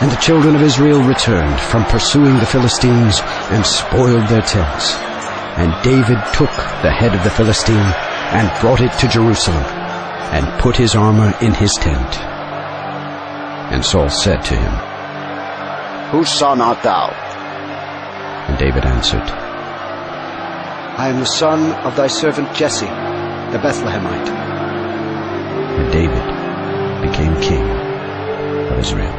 And the children of Israel returned from pursuing the Philistines and spoiled their tents. And David took the head of the Philistine and brought it to Jerusalem, and put his armor in his tent. And Saul said to him, Whose son art thou? And David answered, I am the son of thy servant Jesse, the Bethlehemite. And David became king of Israel.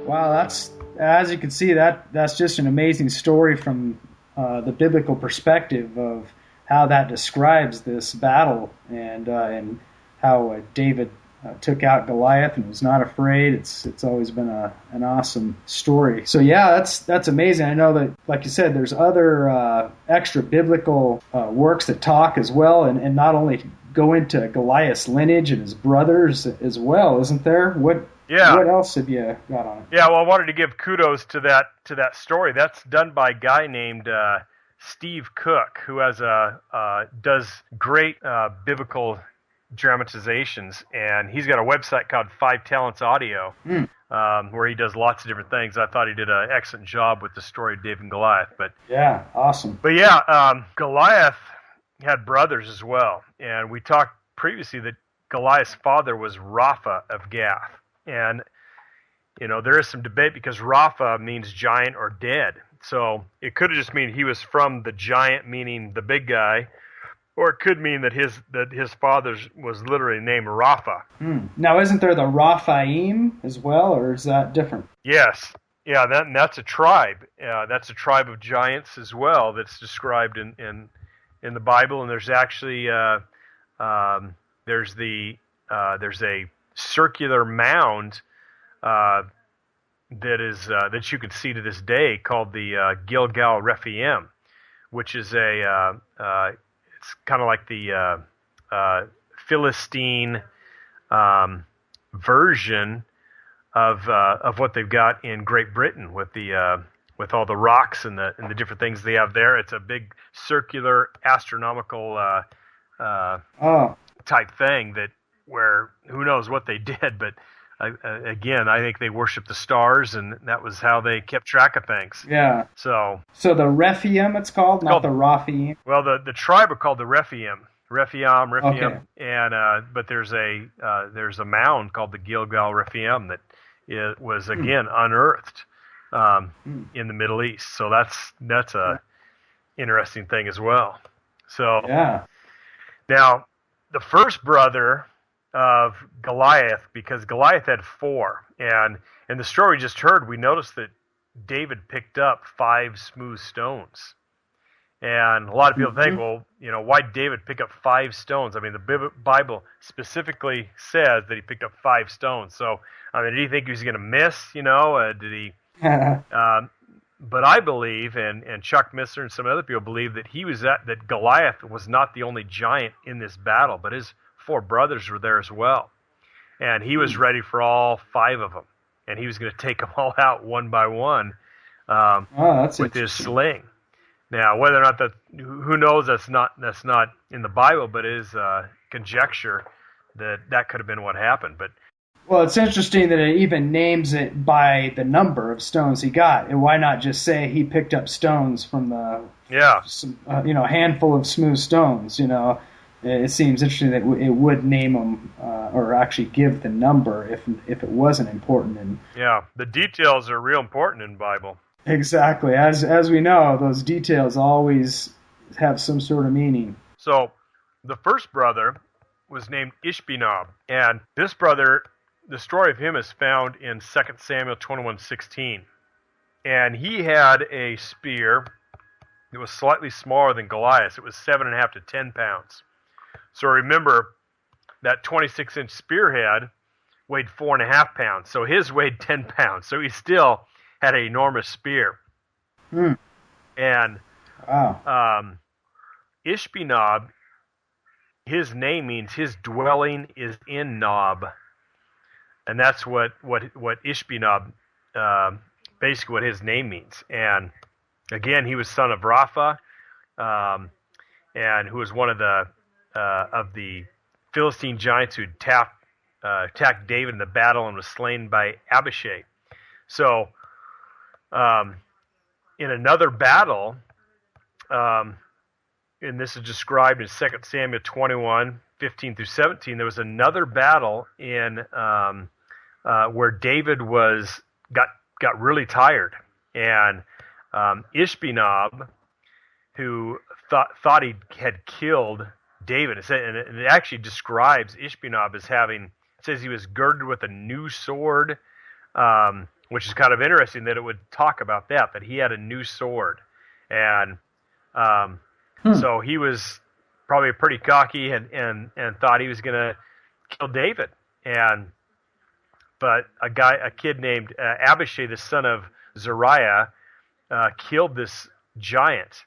Wow, that's, as you can see, that's just an amazing story from the biblical perspective of how that describes this battle and how David took out Goliath and was not afraid. It's always been an awesome story. So yeah, that's amazing. I know that, like you said, there's other extra biblical works that talk as well, and not only go into Goliath's lineage and his brothers as well, isn't there? What else have you got on it? Yeah, well, I wanted to give kudos to that story. That's done by a guy named Steve Cook, who does great biblical dramatizations, and he's got a website called 5 Talents Audio, where he does lots of different things. I thought he did an excellent job with the story of David and Goliath. But yeah, awesome. But yeah, Goliath had brothers as well, and we talked previously that Goliath's father was Rapha of Gath. And, there is some debate because Rapha means giant or dead. So it could have just mean he was from the giant, meaning the big guy, or it could mean that his father was literally named Rapha. Now, isn't there the Raphaim as well, or is that different? Yes. Yeah, that's a tribe. That's a tribe of giants as well that's described in the Bible. And there's actually there's a circular mound that you can see to this day called the Gilgal Rephaim, which is it's kind of like the Philistine version of what they've got in Great Britain with all the rocks and the different things they have there. It's a big circular astronomical type thing where who knows what they did, but again, I think they worshiped the stars, and that was how they kept track of things. Yeah. So the Rephaim, it's called, not the Raphaim. Well, the tribe are called the Rephaim. Rephaim, okay. And but there's a mound called the Gilgal Rephaim that was again unearthed in the Middle East. So that's a interesting thing as well. So yeah. Now the first brother of Goliath, because Goliath had 4, and in the story we just heard, we noticed that David picked up 5 smooth stones. And a lot of people think, well, why did David pick up 5 stones? I mean, the Bible specifically says that he picked up 5 stones. So, I mean, did he think he was going to miss? Did he? But I believe, and Chuck Misser and some other people believe that Goliath was not the only giant in this battle, but his 4 brothers were there as well. And he was ready for all 5 of them. And he was going to take them all out one by one with his sling. Now, whether or not who knows, that's not in the Bible, but it is conjecture that could have been what happened. But well, it's interesting that it even names it by the number of stones he got. And why not just say he picked up stones from a handful of smooth stones? It seems interesting that it would name them or actually give the number if it wasn't important. And yeah, the details are real important in the Bible. Exactly. As we know, those details always have some sort of meaning. So the first brother was named Ishbi-Benob, and this brother, the story of him is found in 2 Samuel 21:16. And he had a spear that was slightly smaller than Goliath's. It was 7.5 to 10 pounds. So remember, that 26-inch spearhead weighed 4.5 pounds. So his weighed 10 pounds. So he still had an enormous spear. And Ishbi-Benob, his name means his dwelling is in Nob. And that's what Ishbi-Benob basically what his name means. And again, he was son of Rapha, and who was one of the Philistine giants who attacked David in the battle and was slain by Abishai. So, in another battle, and this is described in 2 Samuel 21, 15 through 17, there was another battle in where David got really tired, and Ishbi-Benob, who thought he had killed David, and it actually describes Ishbi-Benob as having, it says he was girded with a new sword, which is kind of interesting that it would talk about that he had a new sword. And so he was probably pretty cocky and thought he was going to kill David. But a kid named Abishai, the son of Zeruiah, killed this giant.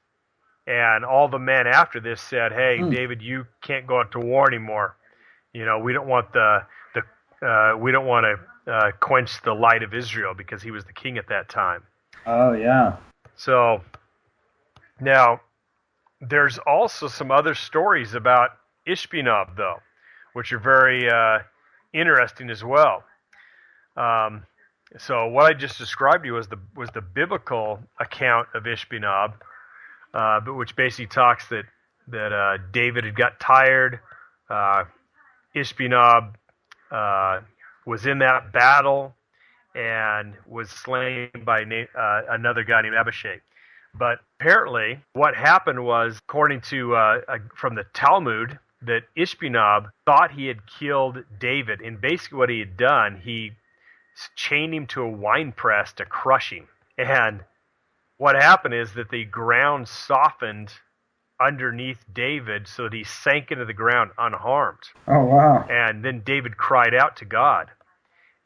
And all the men after this said, "Hey, David, you can't go out to war anymore. We don't want we don't want to quench the light of Israel," because he was the king at that time. Oh yeah. So now there's also some other stories about Ishbi-Benob, though, which are very interesting as well. So what I just described to you was the biblical account of Ishbi-Benob, but which basically talks that David had got tired. Ishbi-Benob was in that battle and was slain by another guy named Abishai. But apparently, what happened was, according to from the Talmud, that Ishbi-Benob thought he had killed David, and basically what he had done, he chained him to a wine press to crush him. And what happened is that the ground softened underneath David so that he sank into the ground unharmed. Oh wow. And then David cried out to God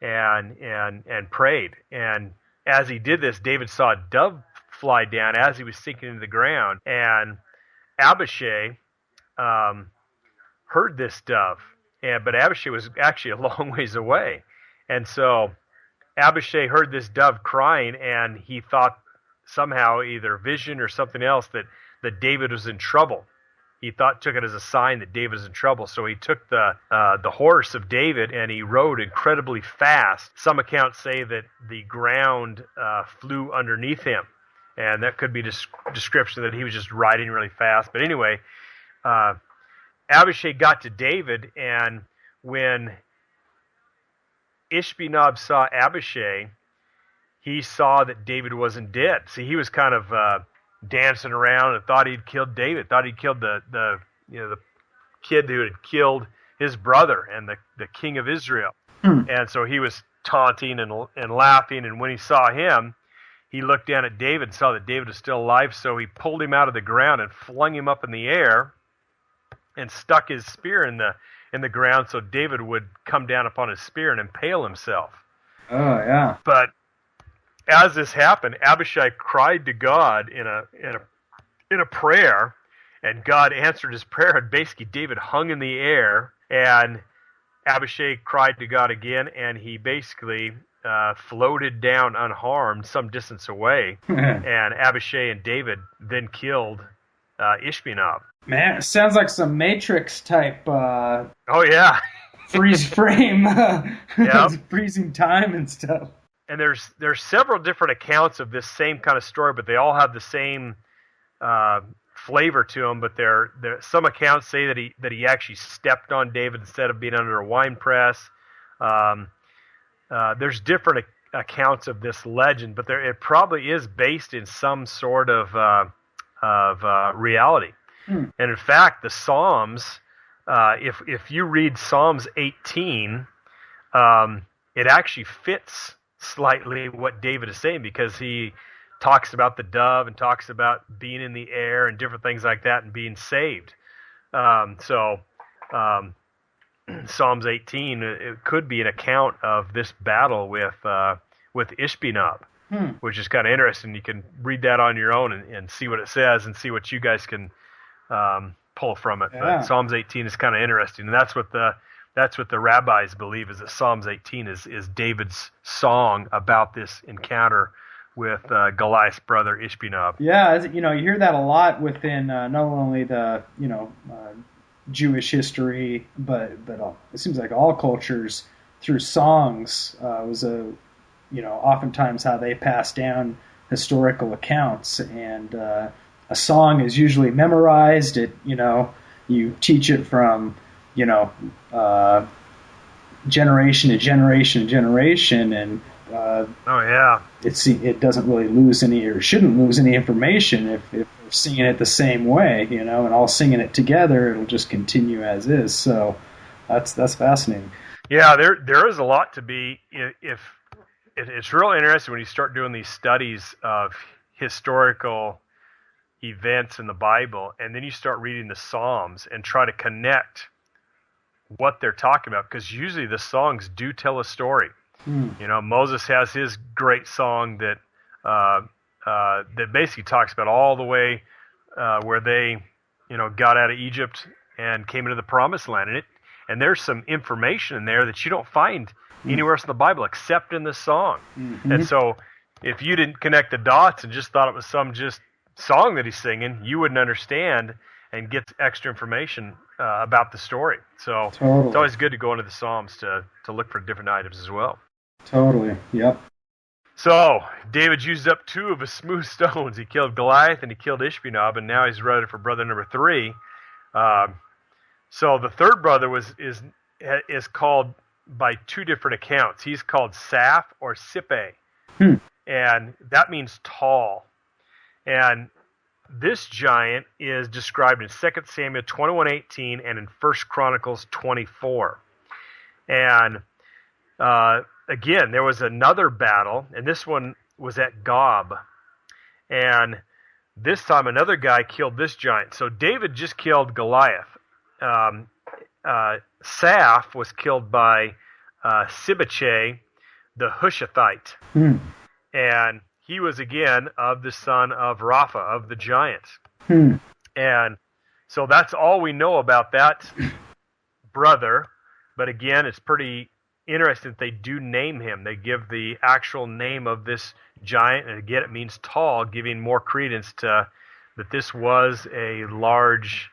and prayed. And as he did this, David saw a dove fly down as he was sinking into the ground. And Abishai heard this dove. But Abishai was actually a long ways away. And so Abishai heard this dove crying, and he thought somehow, either vision or something else, that David was in trouble. He took it as a sign that David was in trouble. So he took the horse of David and he rode incredibly fast. Some accounts say that the ground flew underneath him, and that could be description that he was just riding really fast. But anyway, Abishai got to David, and when Ishbi-Benob saw Abishai, he saw that David wasn't dead. See, he was kind of dancing around and thought he'd killed David, thought he'd killed the kid who had killed his brother and the king of Israel. And so he was taunting and laughing, and when he saw him, he looked down at David and saw that David was still alive, so he pulled him out of the ground and flung him up in the air and stuck his spear in the ground so David would come down upon his spear and impale himself. Oh yeah. But as this happened, Abishai cried to God in a prayer, and God answered his prayer. And basically, David hung in the air, and Abishai cried to God again, and he basically floated down unharmed some distance away. And Abishai and David then killed Ishbi-Benob. Man, it sounds like some Matrix type. Oh yeah. Freeze frame. Yep. Freezing time and stuff. And there's several different accounts of this same kind of story, but they all have the same flavor to them. But some accounts say that he actually stepped on David instead of being under a wine press. There's different accounts of this legend, but it probably is based in some sort of reality. And in fact, the Psalms, if you read Psalms 18, it actually fits slightly what David is saying, because he talks about the dove and talks about being in the air and different things like that and being saved. Psalms 18, it could be an account of this battle with Ishbi-Benob, which is kind of interesting. You can read that on your own and see what it says and see what you guys can pull from it. Yeah. But Psalms 18 is kind of interesting, and that's what the rabbis believe, is that Psalms 18 is David's song about this encounter with Goliath's brother Ishbi-Benob. Yeah, you hear that a lot within not only the Jewish history, but it seems like all cultures through songs was oftentimes how they pass down historical accounts, and a song is usually memorized. You teach it from generation to generation to generation, and it doesn't really lose any, or shouldn't lose any information if we're singing it the same way, and all singing it together, it'll just continue as is. So that's fascinating. Yeah, there is a lot to be. It's real interesting when you start doing these studies of historical events in the Bible, and then you start reading the Psalms and try to connect what they're talking about, because usually the songs do tell a story. Moses has his great song that basically talks about all the way where they got out of Egypt and came into the Promised Land, and there's some information in there that you don't find anywhere else in the Bible except in this song. And so if you didn't connect the dots and just thought it was some just song that he's singing, you wouldn't understand and get extra information about the story. So Totally. It's always good to go into the Psalms to look for different items as well. Totally. Yep. So David used up 2 of his smooth stones. He killed Goliath and he killed Ishbi-Benob, and now he's ready for brother number 3. So the third brother is called by 2 different accounts. He's called Saph or Sippe, and that means tall. And this giant is described in 2 Samuel 21:18 and in 1 Chronicles 24. And again, there was another battle, and this one was at Gob. And this time another guy killed this giant. So David just killed Goliath. Saph was killed by Sibbechai, the Hushathite. And he was again of the son of Rapha, of the giant. And so that's all we know about that brother. But again, it's pretty interesting that they do name him. They give the actual name of this giant, and again, it means tall, giving more credence to that this was a large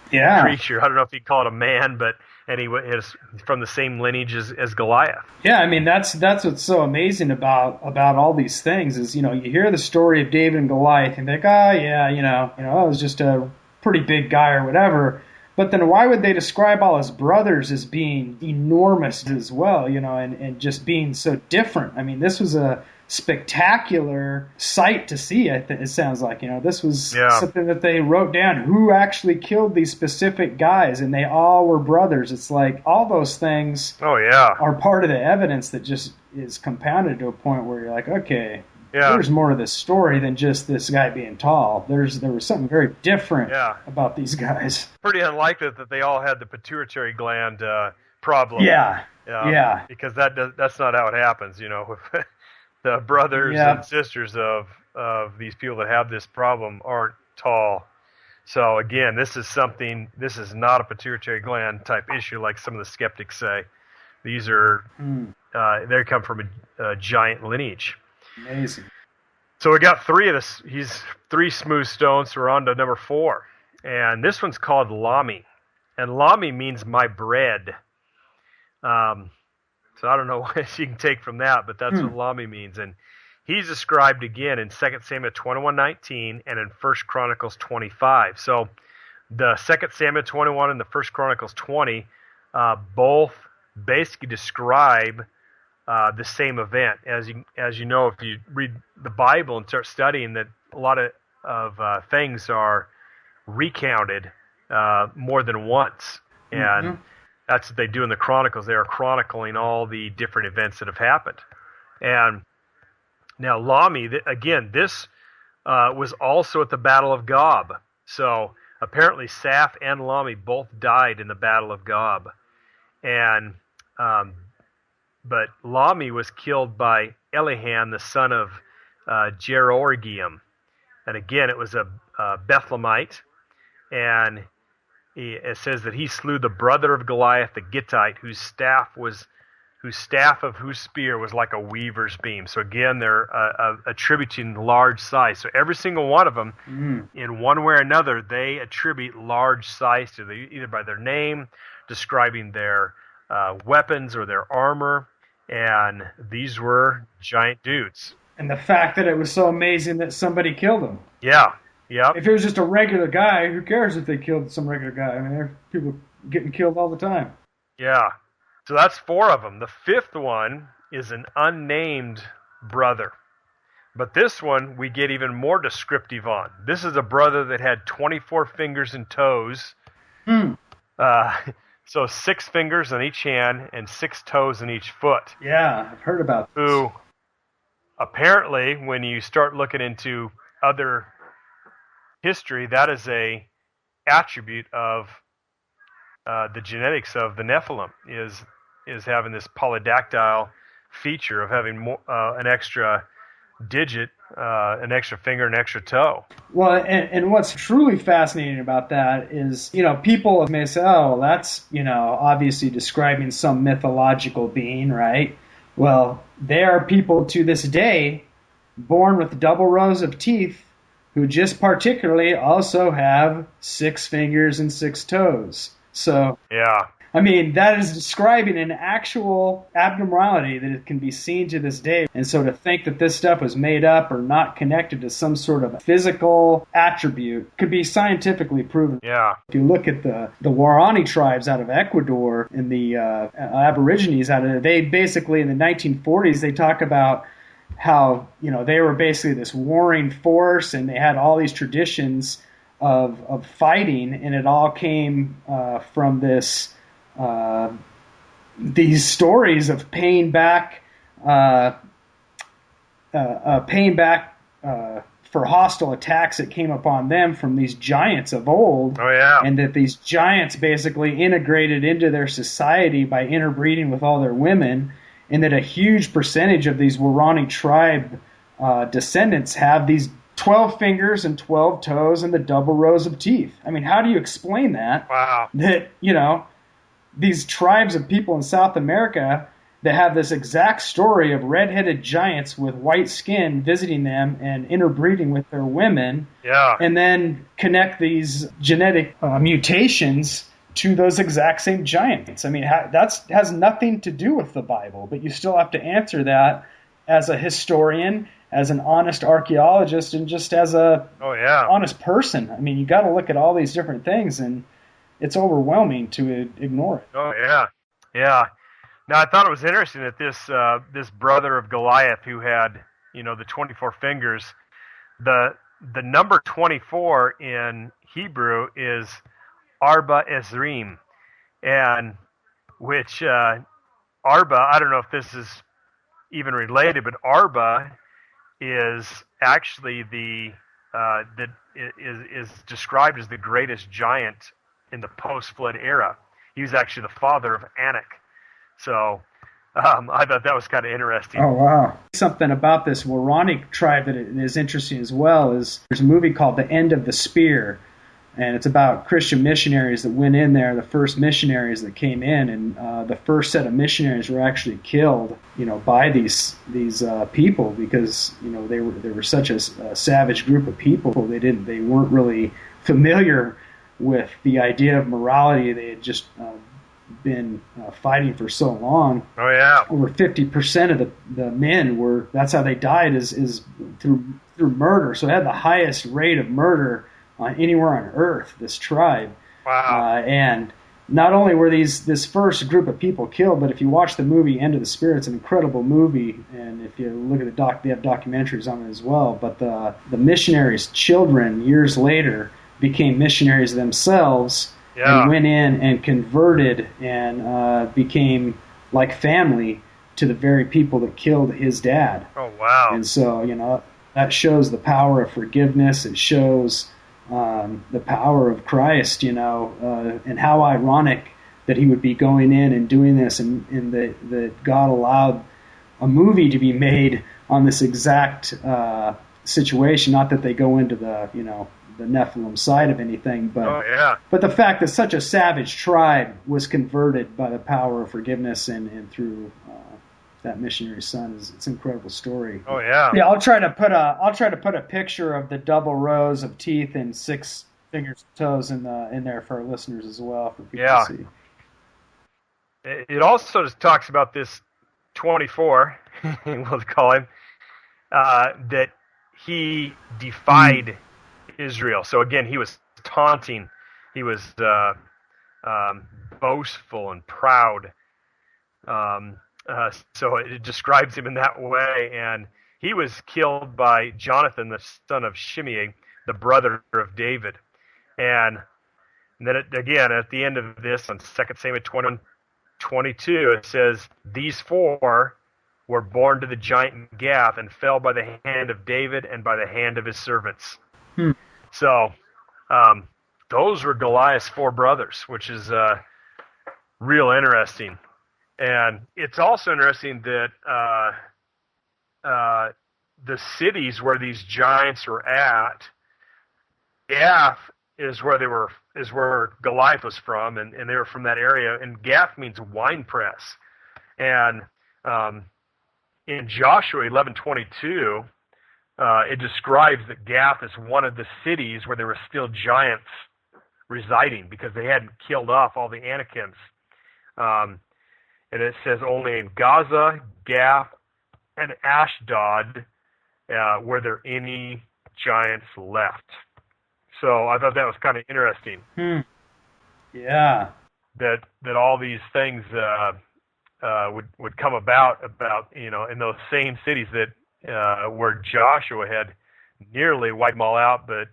creature. I don't know if you'd call it a man, but anyway, it's from the same lineage as Goliath. Yeah, I mean that's what's so amazing about all these things is you hear the story of David and Goliath and think, it was just a pretty big guy or whatever. But then why would they describe all his brothers as being enormous as well, and just being so different? I mean, this was a spectacular sight to see, it sounds like. This was something that they wrote down, who actually killed these specific guys, and they all were brothers. It's like all those things are part of the evidence that just is compounded to a point where you're like, okay, there's more to this story than just this guy being tall. There was something very different about these guys. Pretty unlikely that they all had the pituitary gland problem. Because that's not how it happens, with the brothers and sisters of these people that have this problem aren't tall. So again, this is not a pituitary gland type issue like some of the skeptics say. These are, they come from a giant lineage. Amazing. So we got 3 of this. He's 3 smooth stones, so we're on to number 4. And this one's called Lami. And Lami means my bread. So I don't know what you can take from that, but that's what Lami means. And he's described again in 2 Samuel 21:19 and in 1 Chronicles 25. So the 2 Samuel 21 and the 1 Chronicles 20 both basically describe the same event. As you know, if you read the Bible and start studying, that a lot of things are recounted more than once. And that's what they do in the Chronicles. They are chronicling all the different events that have happened. And now Lami, again, this was also at the Battle of Gob. So apparently Saph and Lami both died in the Battle of Gob. And but Lami was killed by Elihan, the son of Jerorgium. And again, it was a Bethlehemite. And it says that he slew the brother of Goliath, the Gittite, whose staff was whose staff of whose spear was like a weaver's beam. So again, they're attributing large size. So every single one of them, in one way or another, they attribute large size to them, either by their name, describing their weapons or their armor. And these were giant dudes. And the fact that it was so amazing that somebody killed him. Yeah. Yeah. If it was just a regular guy, who cares if they killed some regular guy? I mean, there are people getting killed all the time. Yeah. So that's 4 of them. The 5th one is an unnamed brother. But this one we get even more descriptive on. This is a brother that had 24 fingers and toes. So 6 fingers on each hand and 6 toes in each foot. Yeah, I've heard about this. Who apparently, when you start looking into other history, that is a attribute of the genetics of the Nephilim, is having this polydactyl feature of having more, an extra digit, an extra finger, an extra toe. Well, and what's truly fascinating about that is, people may say, oh, that's, obviously describing some mythological being, right? Well, there are people to this day born with double rows of teeth who just particularly also have 6 fingers and 6 toes. So, yeah. I mean, that is describing an actual abnormality that can be seen to this day. And so to think that this stuff was made up or not connected to some sort of physical attribute could be scientifically proven. Yeah. If you look at the Waorani tribes out of Ecuador and the Aborigines out of there, they basically in the 1940s, they talk about how, they were basically this warring force and they had all these traditions of fighting, and it all came from this these stories of paying back for hostile attacks that came upon them from these giants of old. Oh, yeah. And that these giants basically integrated into their society by interbreeding with all their women, and that a huge percentage of these Waorani tribe descendants have these 12 fingers and 12 toes and the double rows of teeth. I mean, how do you explain that? Wow. That, these tribes of people in South America that have this exact story of red-headed giants with white skin visiting them and interbreeding with their women, yeah, and then connect these genetic mutations to those exact same giants. I mean, that has nothing to do with the Bible, but you still have to answer that as a historian, as an honest archaeologist, and just as a honest person. I mean, you got to look at all these different things, and it's overwhelming to ignore it. Oh, yeah. Yeah. Now, I thought it was interesting that this brother of Goliath who had, the 24 fingers, the number 24 in Hebrew is Arba Ezrim, and which Arba, I don't know if this is even related, but Arba is actually is described as the greatest giant in the post-flood era. He was actually the father of Anak. So I thought that was kind of interesting. Oh, wow. Something about this Waorani tribe that is interesting as well is there's a movie called The End of the Spear, and it's about Christian missionaries that went in there, the first missionaries that came in, and the first set of missionaries were actually killed, by these people because, they were such a savage group of people. They weren't really familiar with the idea of morality. They had just been fighting for so long. Oh, yeah. Over 50% of the men that's how they died is through murder. So it had the highest rate of murder anywhere on earth, this tribe. Wow. And not only were this first group of people killed, but if you watch the movie End of the Spear, it's an incredible movie. And if you look at they have documentaries on it as well. But the missionaries' children, years later, became missionaries themselves, and went in and converted and became like family to the very people that killed his dad. Oh, wow. And so, that shows the power of forgiveness. It shows the power of Christ, and how ironic that he would be going in and doing this, and that God allowed a movie to be made on this exact situation. Not that they go into the, the Nephilim side of anything, but Oh, yeah. but the fact that such a savage tribe was converted by the power of forgiveness and through that missionary son it's an incredible story. Oh, yeah. Yeah, I'll try to put a picture of the double rows of teeth and 6 fingers and toes in there for our listeners as well for people to see. It also just talks about this 24, we'll call him, that he defied Israel. So again, he was taunting, he was boastful and proud. So it describes him in that way, and he was killed by Jonathan, the son of Shimei, the brother of David. And then again, at the end of this, on 2 Samuel 21:22, it says, "These 4 were born to the giant Gath and fell by the hand of David and by the hand of his servants." So those were Goliath's 4 brothers, which is real interesting. And it's also interesting that the cities where these giants were at, Gath is where Goliath was from, and they were from that area. And Gath means wine press. And in Joshua 11:22, it describes that Gath is one of the cities where there were still giants residing because they hadn't killed off all the Anakims. And it says only in Gaza, Gath, and Ashdod were there any giants left. So I thought that was kind of interesting. Yeah. That all these things would come about in those same cities that where Joshua had nearly wiped them all out, but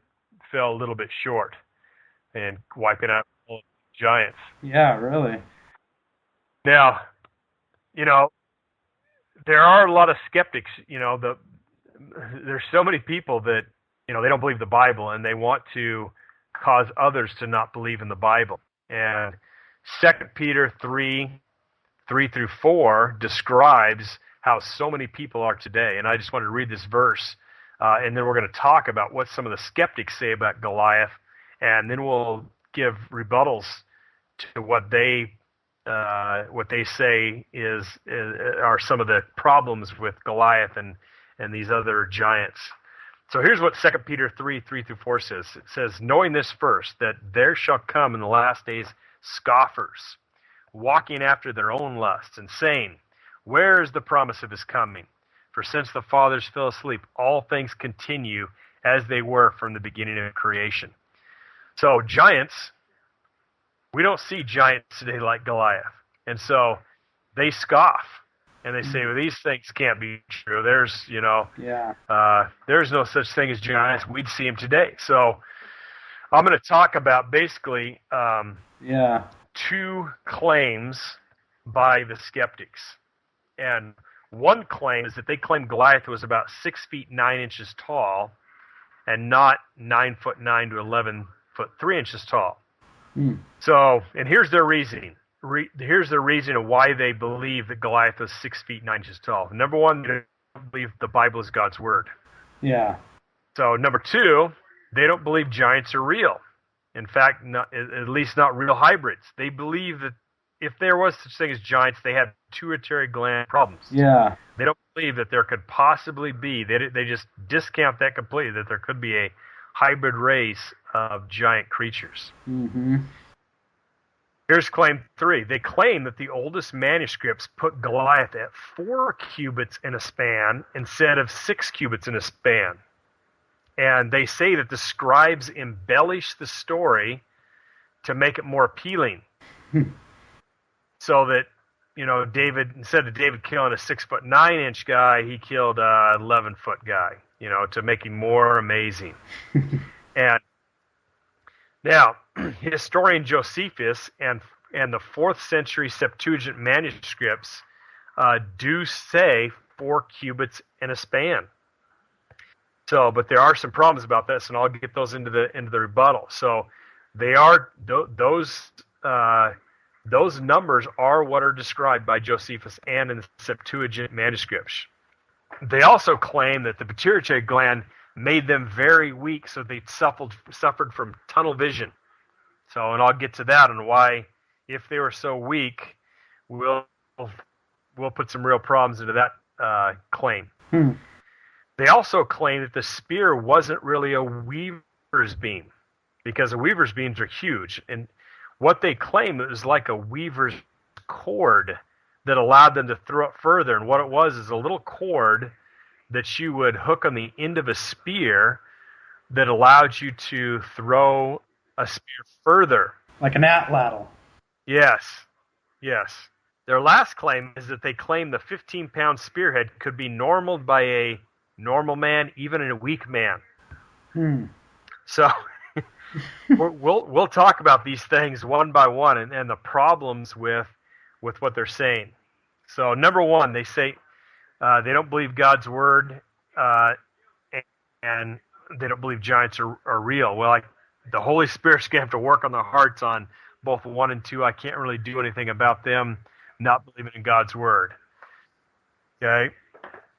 fell a little bit short and wiping out all the giants. Yeah, really. Now, there are a lot of skeptics. There's so many people that they don't believe the Bible, and they want to cause others to not believe in the Bible. And 2 Peter 3:3-4 describes how so many people are today. And I just wanted to read this verse, and then we're going to talk about what some of the skeptics say about Goliath, and then we'll give rebuttals to what they say are some of the problems with Goliath and these other giants. So here's what 2 Peter 3:3-4 says. It says, "Knowing this first, that there shall come in the last days scoffers, walking after their own lusts, and saying, Where is the promise of his coming? For since the fathers fell asleep, all things continue as they were from the beginning of creation." So giants, we don't see giants today like Goliath. And so they scoff. And they say, well, these things can't be true. There's no such thing as giants. We'd see them today. So I'm going to talk about basically 2 claims by the skeptics. And one claim is that they claim Goliath was about 6 feet 9 inches tall and not 9'9" to 11 foot 3 inches tall. So, and here's their reasoning. Here's the reason of why they believe that Goliath was 6 feet 9 inches tall. Number one, they don't believe the Bible is God's word. Yeah. So number 2, they don't believe giants are real. In fact, at least not real hybrids. They believe that if there was such thing as giants, they had pituitary gland problems. Yeah. They don't believe that there could possibly be. They just discount that completely, that there could be a hybrid race of giant creatures. Mm-hmm. Here's claim 3. They claim that the oldest manuscripts put Goliath at 4 cubits in a span instead of 6 cubits in a span. And they say that the scribes embellish the story to make it more appealing. So that, David, instead of David killing a 6'9" guy, he killed a 11-foot guy, to make him more amazing. And now, historian Josephus and the 4th century Septuagint manuscripts do say 4 cubits in a span. So, but there are some problems about this, and I'll get those into the rebuttal. So, they are those numbers are what are described by Josephus and in the Septuagint manuscripts. They also claim that the pituitary gland made them very weak, so they suffered from tunnel vision. So, and I'll get to that and why, if they were so weak, we'll put some real problems into that claim. They also claim that the spear wasn't really a weaver's beam, because the weaver's beams are huge, and what they claim it was like a weaver's cord that allowed them to throw it further. And what it was is a little cord that you would hook on the end of a spear that allowed you to throw a spear further. Like an atlatl. Yes. Their last claim is that they claim the 15-pound spearhead could be normaled by a normal man, even a weak man. So we'll talk about these things one by one and the problems with what they're saying. So number one, they say they don't believe God's word, and they don't believe giants are real. Well, the Holy Spirit's going to have to work on their hearts on both 1 and 2. I can't really do anything about them not believing in God's word. Okay?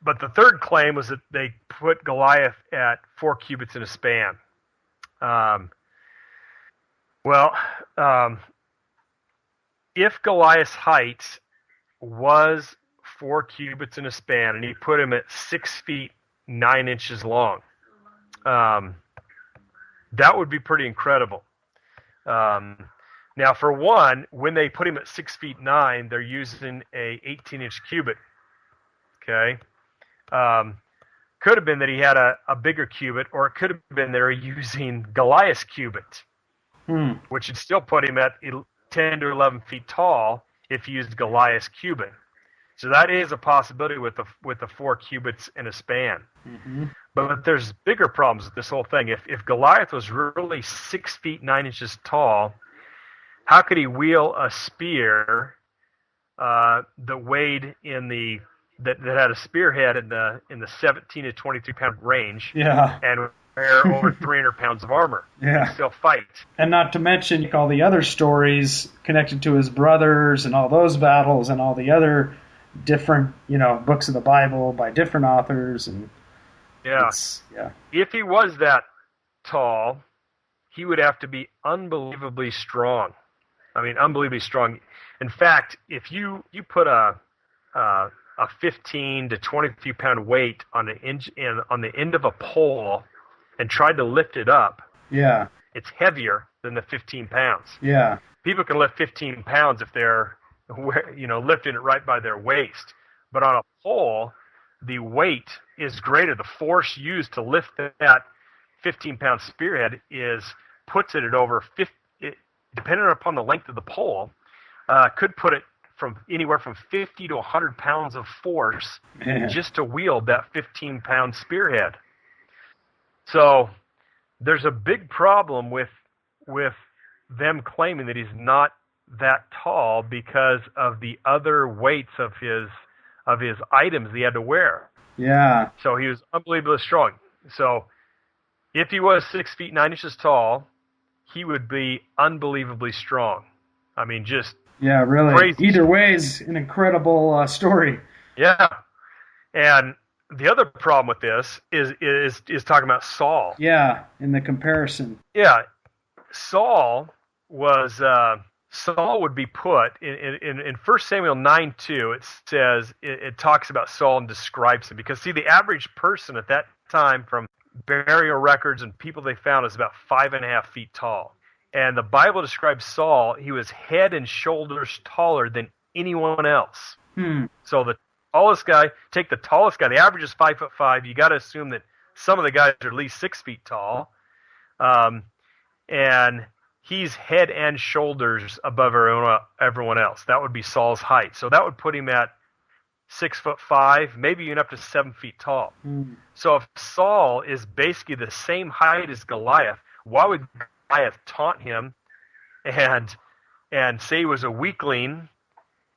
But the third claim was that they put Goliath at 4 cubits in a span. If Goliath's height was 4 cubits in a span, and he put him at 6 feet 9 inches long, that would be pretty incredible. Now, for one, when they put him at 6 feet 9, they're using a 18-inch cubit. Okay, could have been that he had a bigger cubit, or it could have been they're using Goliath's cubit, which would still put him at 10 to 11 feet tall if you used Goliath's cubit. So that is a possibility with the 4 cubits in a span. But there's bigger problems with this whole thing. If Goliath was really 6 feet 9 inches tall, how could he wheel a spear that weighed that had a spearhead in the 17 to 23 pound range? Yeah. And wear over 300 pounds of armor? Yeah. And still fight. And not to mention all the other stories connected to his brothers and all those battles and all the other different, books of the Bible by different authors. And if he was that tall, he would have to be unbelievably strong. I mean, unbelievably strong. In fact, if you put a 15 to 22 pound weight on the end of a pole and tried to lift it up, it's heavier than the 15 pounds. Yeah. People can lift 15 pounds if they're lifting it right by their waist. But on a pole, the weight is greater. The force used to lift that 15-pound spearhead puts it at over 50, depending upon the length of the pole, could put it from anywhere from 50 to 100 pounds of force just to wield that 15-pound spearhead. So there's a big problem with them claiming that he's not that tall because of the other weights of his items he had to wear. Yeah. So he was unbelievably strong. So if he was 6 feet 9 inches tall, he would be unbelievably strong. I mean, just really crazy. Either way is an incredible story. Yeah. And the other problem with this is talking about Saul. Yeah, in the comparison. Yeah. Saul would be put in 1 Samuel 9:2. It says it talks about Saul and describes him, because see, the average person at that time, from burial records and people they found, is about 5.5 feet tall. And the Bible describes Saul, he was head and shoulders taller than anyone else. So the tallest guy, the average is 5'5". You got to assume that some of the guys are at least 6 feet tall. And he's head and shoulders above everyone else. That would be Saul's height. So that would put him at 6'5", maybe even up to 7 feet tall. So if Saul is basically the same height as Goliath, why would Goliath taunt him and say he was a weakling,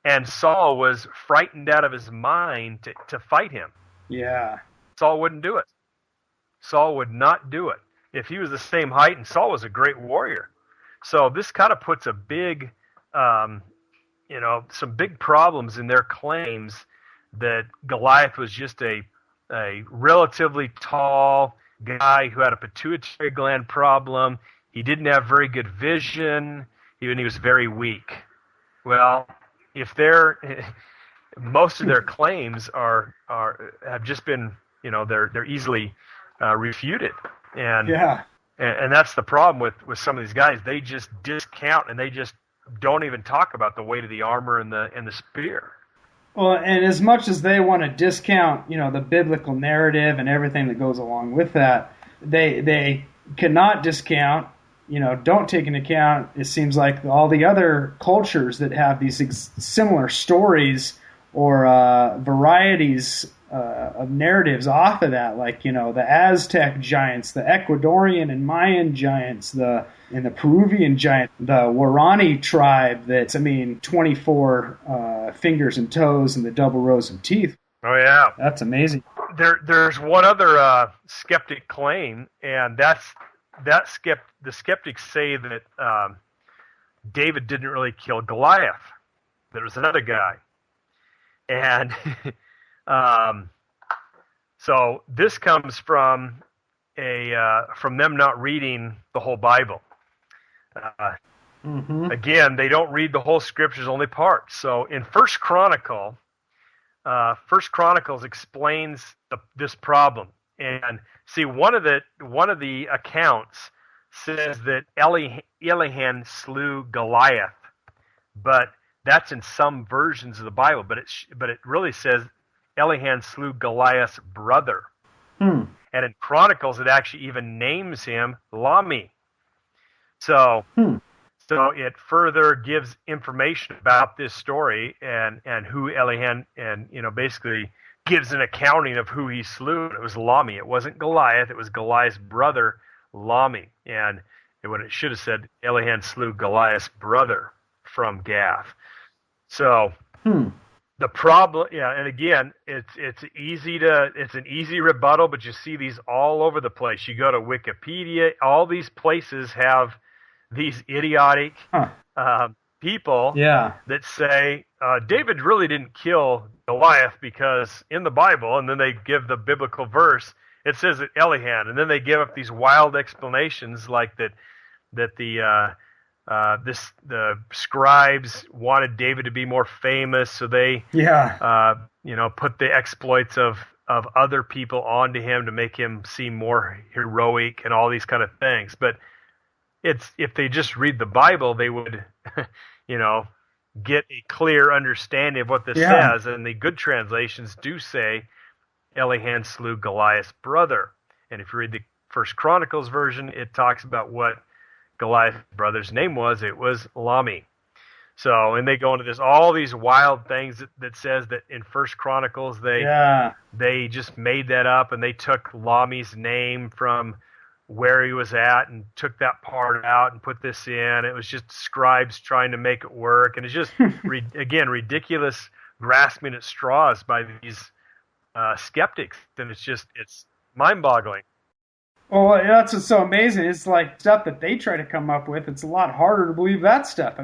and Saul was frightened out of his mind to fight him? Yeah. Saul wouldn't do it. Saul would not do it if he was the same height, and Saul was a great warrior. So this kind of puts a big, some big problems in their claims that Goliath was just a relatively tall, guy who had a pituitary gland problem. He didn't have very good vision. He was very weak. Well, if most of their claims have just been, they're easily refuted, and that's the problem with some of these guys. They just discount, and they just don't even talk about the weight of the armor and the spear. Well, and as much as they want to discount, the biblical narrative and everything that goes along with that, they cannot discount, don't take into account, it seems like, all the other cultures that have these similar stories or varieties of narratives off of that, like, the Aztec giants, the Ecuadorian and Mayan giants, and the Peruvian giant, the Warani tribe that's, 24 fingers and toes and the double rows of teeth. Oh, yeah. That's amazing. There's one other skeptic claim, and the skeptics say that David didn't really kill Goliath. There was another guy. And so this comes from them not reading the whole Bible. Again, they don't read the whole scriptures, only parts. So in First Chronicles explains this problem. And see, one of the accounts says that Elihan slew Goliath, but that's in some versions of the Bible. But it really says Elihan slew Goliath's brother. And in Chronicles, it actually even names him Lami. So it further gives information about this story and who Elihan, and basically gives an accounting of who he slew. It was Lami. It wasn't Goliath. It was Goliath's brother, Lami. And when it should have said Elihan slew Goliath's brother from Gath. So the problem, and again, it's an easy rebuttal, but you see these all over the place. You go to Wikipedia, all these places have these idiotic people that say David really didn't kill Goliath because in the Bible, and then they give the biblical verse, it says that Elihan, and then they give up these wild explanations like that the scribes wanted David to be more famous, so they put the exploits of other people onto him to make him seem more heroic and all these kind of things. But if they just read the Bible, they would get a clear understanding of what this says. And the good translations do say Elihan slew Goliath's brother. And if you read the First Chronicles version, it talks about what Goliath's brother's name was. It was Lami. So, and they go into all these wild things that says that in First Chronicles they just made that up, and they took Lami's name from where he was at and took that part out and put this in. It was just scribes trying to make it work, and it's just again ridiculous grasping at straws by these skeptics, and it's mind-boggling. Well, that's what's so amazing. It's like stuff that they try to come up with. It's a lot harder to believe that stuff.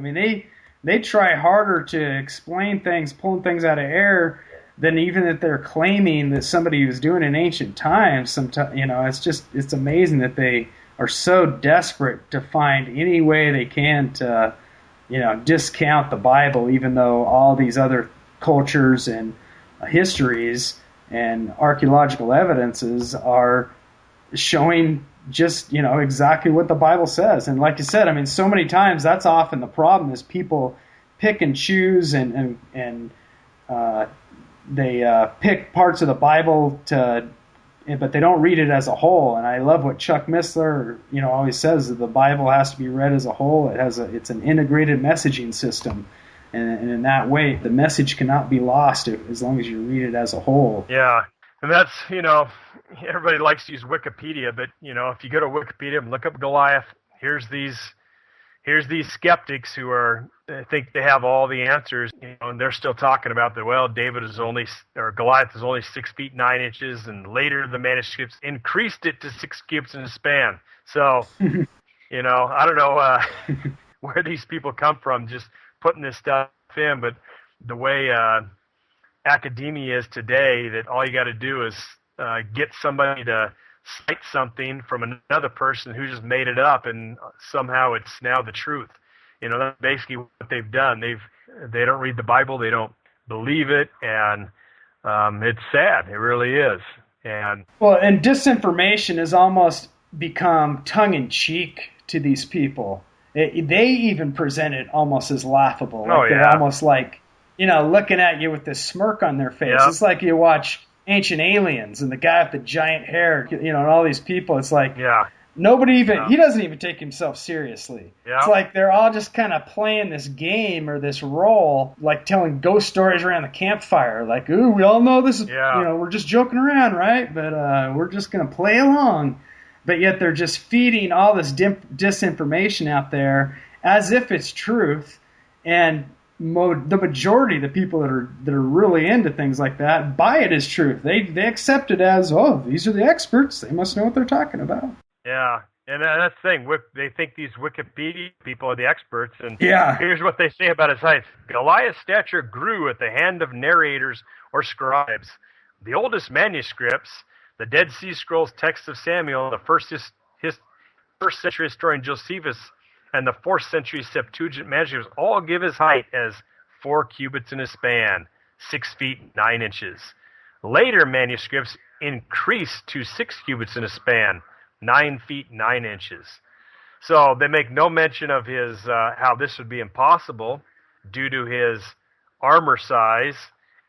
They try harder to explain things, pulling things out of air, than even that they're claiming that somebody was doing in ancient times. Sometimes, it's amazing that they are so desperate to find any way they can to, discount the Bible, even though all these other cultures and histories and archaeological evidences are showing just, exactly what the Bible says. And like you said, so many times that's often the problem is people pick and choose and they pick parts of the Bible but they don't read it as a whole. And I love what Chuck Missler, always says, that the Bible has to be read as a whole. It's an integrated messaging system. And in that way, the message cannot be lost as long as you read it as a whole. Yeah. And that's, everybody likes to use Wikipedia, but, if you go to Wikipedia and look up Goliath, here's these skeptics who think they have all the answers, and they're still talking about that, well, Goliath is only 6 feet 9 inches, and later the manuscripts increased it to 6 cubits in a span. So, I don't know where these people come from just putting this stuff in, but the way academia is today, that all you got to do is get somebody to cite something from another person who just made it up, and somehow it's now the truth. That's basically what they've done. They don't read the Bible, they don't believe it, and it's sad. It really is. And disinformation has almost become tongue-in-cheek to these people. They even present it almost as laughable. They're almost like, looking at you with this smirk on their face. Yep. It's like you watch Ancient Aliens and the guy with the giant hair, and all these people. It's like nobody even, he doesn't even take himself seriously. Yep. It's like they're all just kind of playing this game or this role, like telling ghost stories around the campfire. Like, ooh, we all know this is, we're just joking around, right? But we're just going to play along. But yet they're just feeding all this disinformation out there as if it's truth. And the majority of the people that are really into things like that buy it as truth. They accept it as, oh, these are the experts. They must know what they're talking about. Yeah, and that's the thing. They think these Wikipedia people are the experts. And here's what they say about his height. Goliath's stature grew at the hand of narrators or scribes. The oldest manuscripts, the Dead Sea Scrolls text of Samuel, the first century historian Josephus, and the 4th century Septuagint manuscripts all give his height as 4 cubits in a span, 6 feet 9 inches. Later manuscripts increase to 6 cubits in a span, 9 feet 9 inches. So they make no mention of his how this would be impossible due to his armor size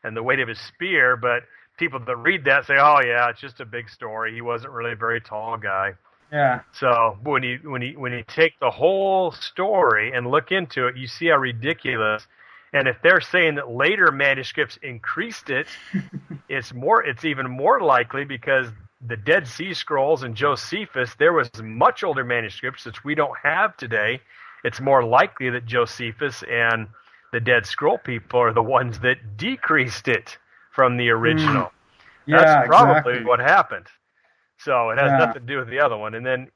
and the weight of his spear, but people that read that say, oh yeah, it's just a big story. He wasn't really a very tall guy. Yeah. So when you take the whole story and look into it, you see how ridiculous. And if they're saying that later manuscripts increased it, it's even more likely because the Dead Sea Scrolls and Josephus, there was much older manuscripts which we don't have today. It's more likely that Josephus and the Dead Scroll people are the ones that decreased it from the original. That's probably what happened. So it has nothing to do with the other one. And then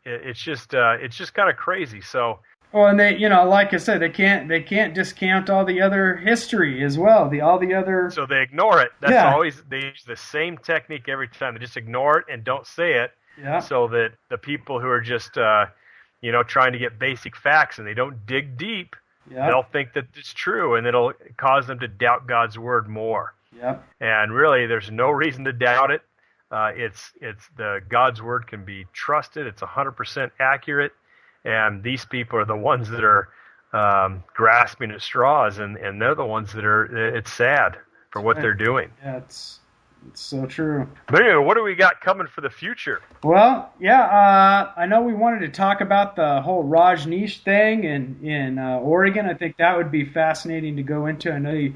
it's just kind of crazy. So and they, like I said, they can't discount all the other history as well. All the other. So they ignore it. That's always, they use the same technique every time. They just ignore it and don't say it. Yeah. So that the people who are just trying to get basic facts and they don't dig deep, they'll think that it's true, and it'll cause them to doubt God's word more. Yep. And really, there's no reason to doubt it. It's the God's word can be trusted. It's 100% accurate, and these people are the ones that are grasping at straws, and they're the ones that are. It's sad for what they're doing. Yeah, it's so true. But anyway, what do we got coming for the future? Well, I know we wanted to talk about the whole Rajneesh thing in Oregon. I think that would be fascinating to go into. I know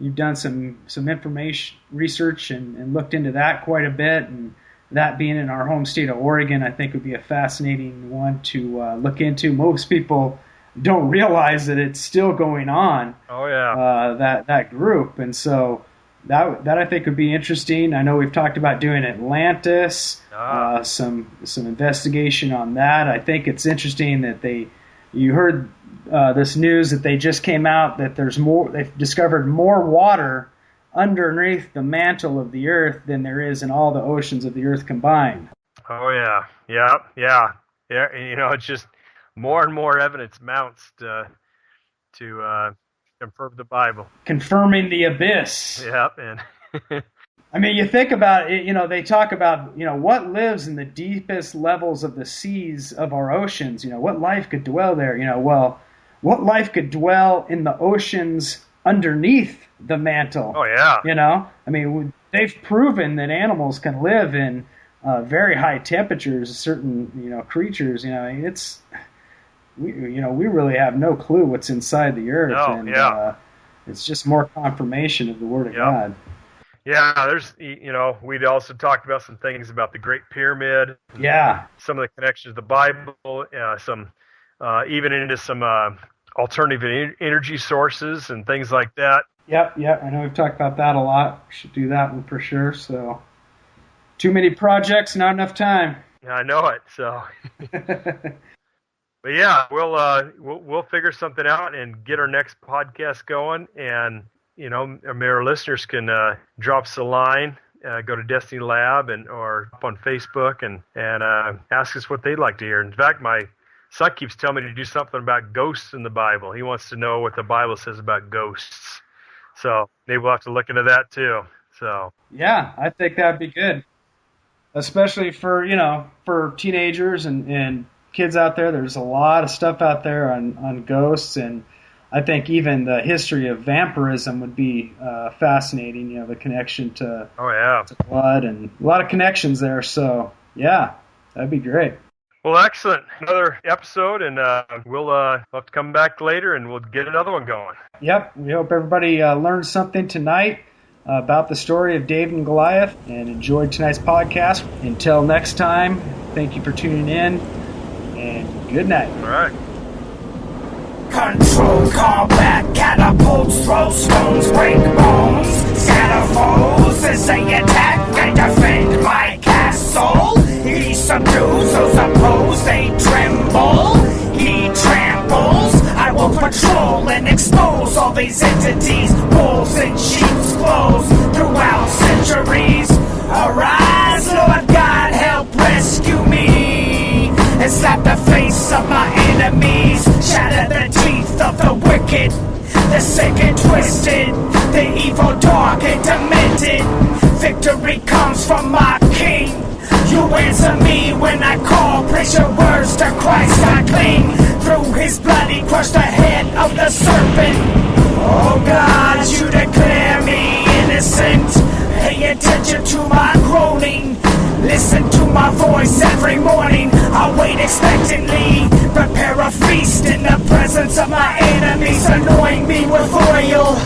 you've done some information research and looked into that quite a bit, and that being in our home state of Oregon, I think would be a fascinating one to look into. Most people don't realize that it's still going on. Oh yeah, that group, and so that I think would be interesting. I know we've talked about doing Atlantis, some investigation on that. I think it's interesting that you heard this news that they just came out that they've discovered more water underneath the mantle of the earth than there is in all the oceans of the earth combined. Oh yeah. It's just more and more evidence mounts to confirm the Bible, confirming the abyss. Yep, and I mean, you think about it, they talk about, what lives in the deepest levels of the seas of our oceans, what life could dwell there, what life could dwell in the oceans underneath the mantle. Oh, yeah. I mean, they've proven that animals can live in very high temperatures, certain, creatures, we really have no clue what's inside the earth. No, and it's just more confirmation of the Word of God. Yeah, there's, we'd also talked about some things about the Great Pyramid. Yeah. Some of the connections to the Bible, some even into some alternative energy sources and things like that. Yep. I know we've talked about that a lot. We should do that one for sure. So, too many projects, not enough time. Yeah, I know it. So, but yeah, we'll figure something out and get our next podcast going, and maybe our listeners can drop us a line go to Destiny Lab or up on Facebook and ask us what they'd like to hear. In fact, my son keeps telling me to do something about ghosts in the Bible. He wants to know what the Bible says about ghosts. So maybe we'll have to look into that too. So yeah, I think that'd be good, especially for teenagers and kids out there. There's a lot of stuff out there on ghosts, and I think even the history of vampirism would be fascinating. The connection to to blood, and a lot of connections there. So yeah, that'd be great. Well, excellent. Another episode, and we'll have to come back later, and we'll get another one going. Yep. We hope everybody learned something tonight about the story of David and Goliath and enjoyed tonight's podcast. Until next time, thank you for tuning in, and good night. All right. Control combat, catapults, throw stones, break bones, scatter foes as they attack and defend my castle. He subdues those opposed, they tremble. He tramples. I will patrol and expose all these entities, wolves in sheep's clothes throughout centuries. Arise, Lord God, help rescue me, and slap the face of my enemies, shatter the teeth of the wicked, the sick and twisted, the evil, dark and demented. Victory comes from my King. You answer me when I call, praise your words to Christ I cling. Through his blood he crushed the head of the serpent. Oh God, you declare me innocent. Pay attention to my groaning, listen to my voice every morning. I wait expectantly, prepare a feast in the presence of my enemies, anointing me with oil.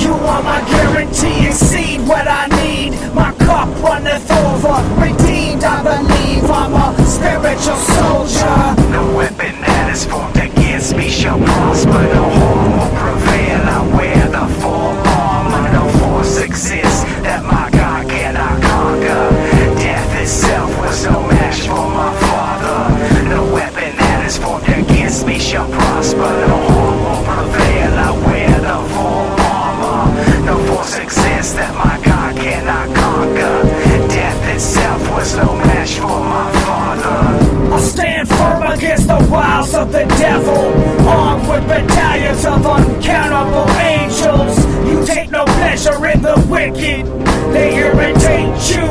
You are my guarantee, exceed what I need. My cup runneth over, redeemed I believe. I'm a spiritual soldier. No weapon that is formed against me shall prosper. No harm will prevail. I wear the full armor. No force exists that my God cannot conquer. Death itself was no match for my Father. No weapon that is formed against me shall prosper. No harm will prevail. I wear the full armor. No force exists that my God cannot conquer. Death itself was no match for my Father. I stand firm against the wiles of the devil, armed with battalions of uncountable angels. You take no pleasure in the wicked, they irritate you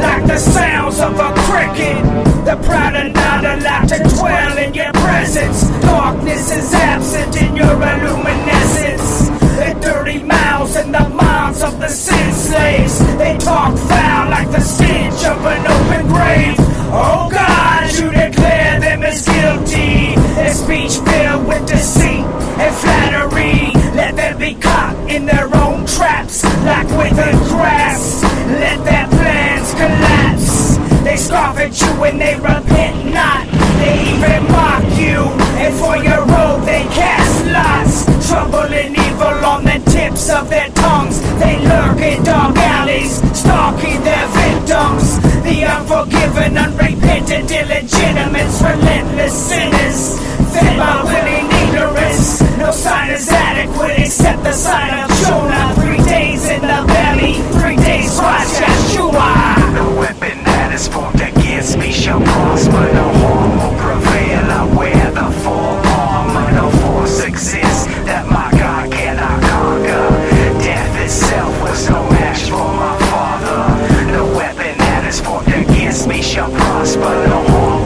like the sounds of a cricket. The proud are not allowed to dwell in your presence. Darkness is absent in your illuminescence. The dirty mouths and the minds of the sin slaves, they talk foul like the stench of an open grave. Oh God, you declare them as guilty. Their speech filled with deceit and flattery. Let them be caught in their own traps like withered grass. Let their plans collapse. They scoff at you and they repent not. They even mock you, and for your robe they cast lots. Trouble and evil on the tips of their tongues. They lurk in dark alleys, stalking their victims. The unforgiven, unrepentant, illegitimates, relentless sinners, fed by willing ignorance. No sign is adequate except the sign of Jonah. 3 days in the belly, 3 days watch Yeshua. No weapon that is formed against me shall prosper. No harm will prevail. I wear the full armor. No force exists that my God cannot conquer. Death itself was no match for my Father. No weapon that is formed against me shall prosper. No harm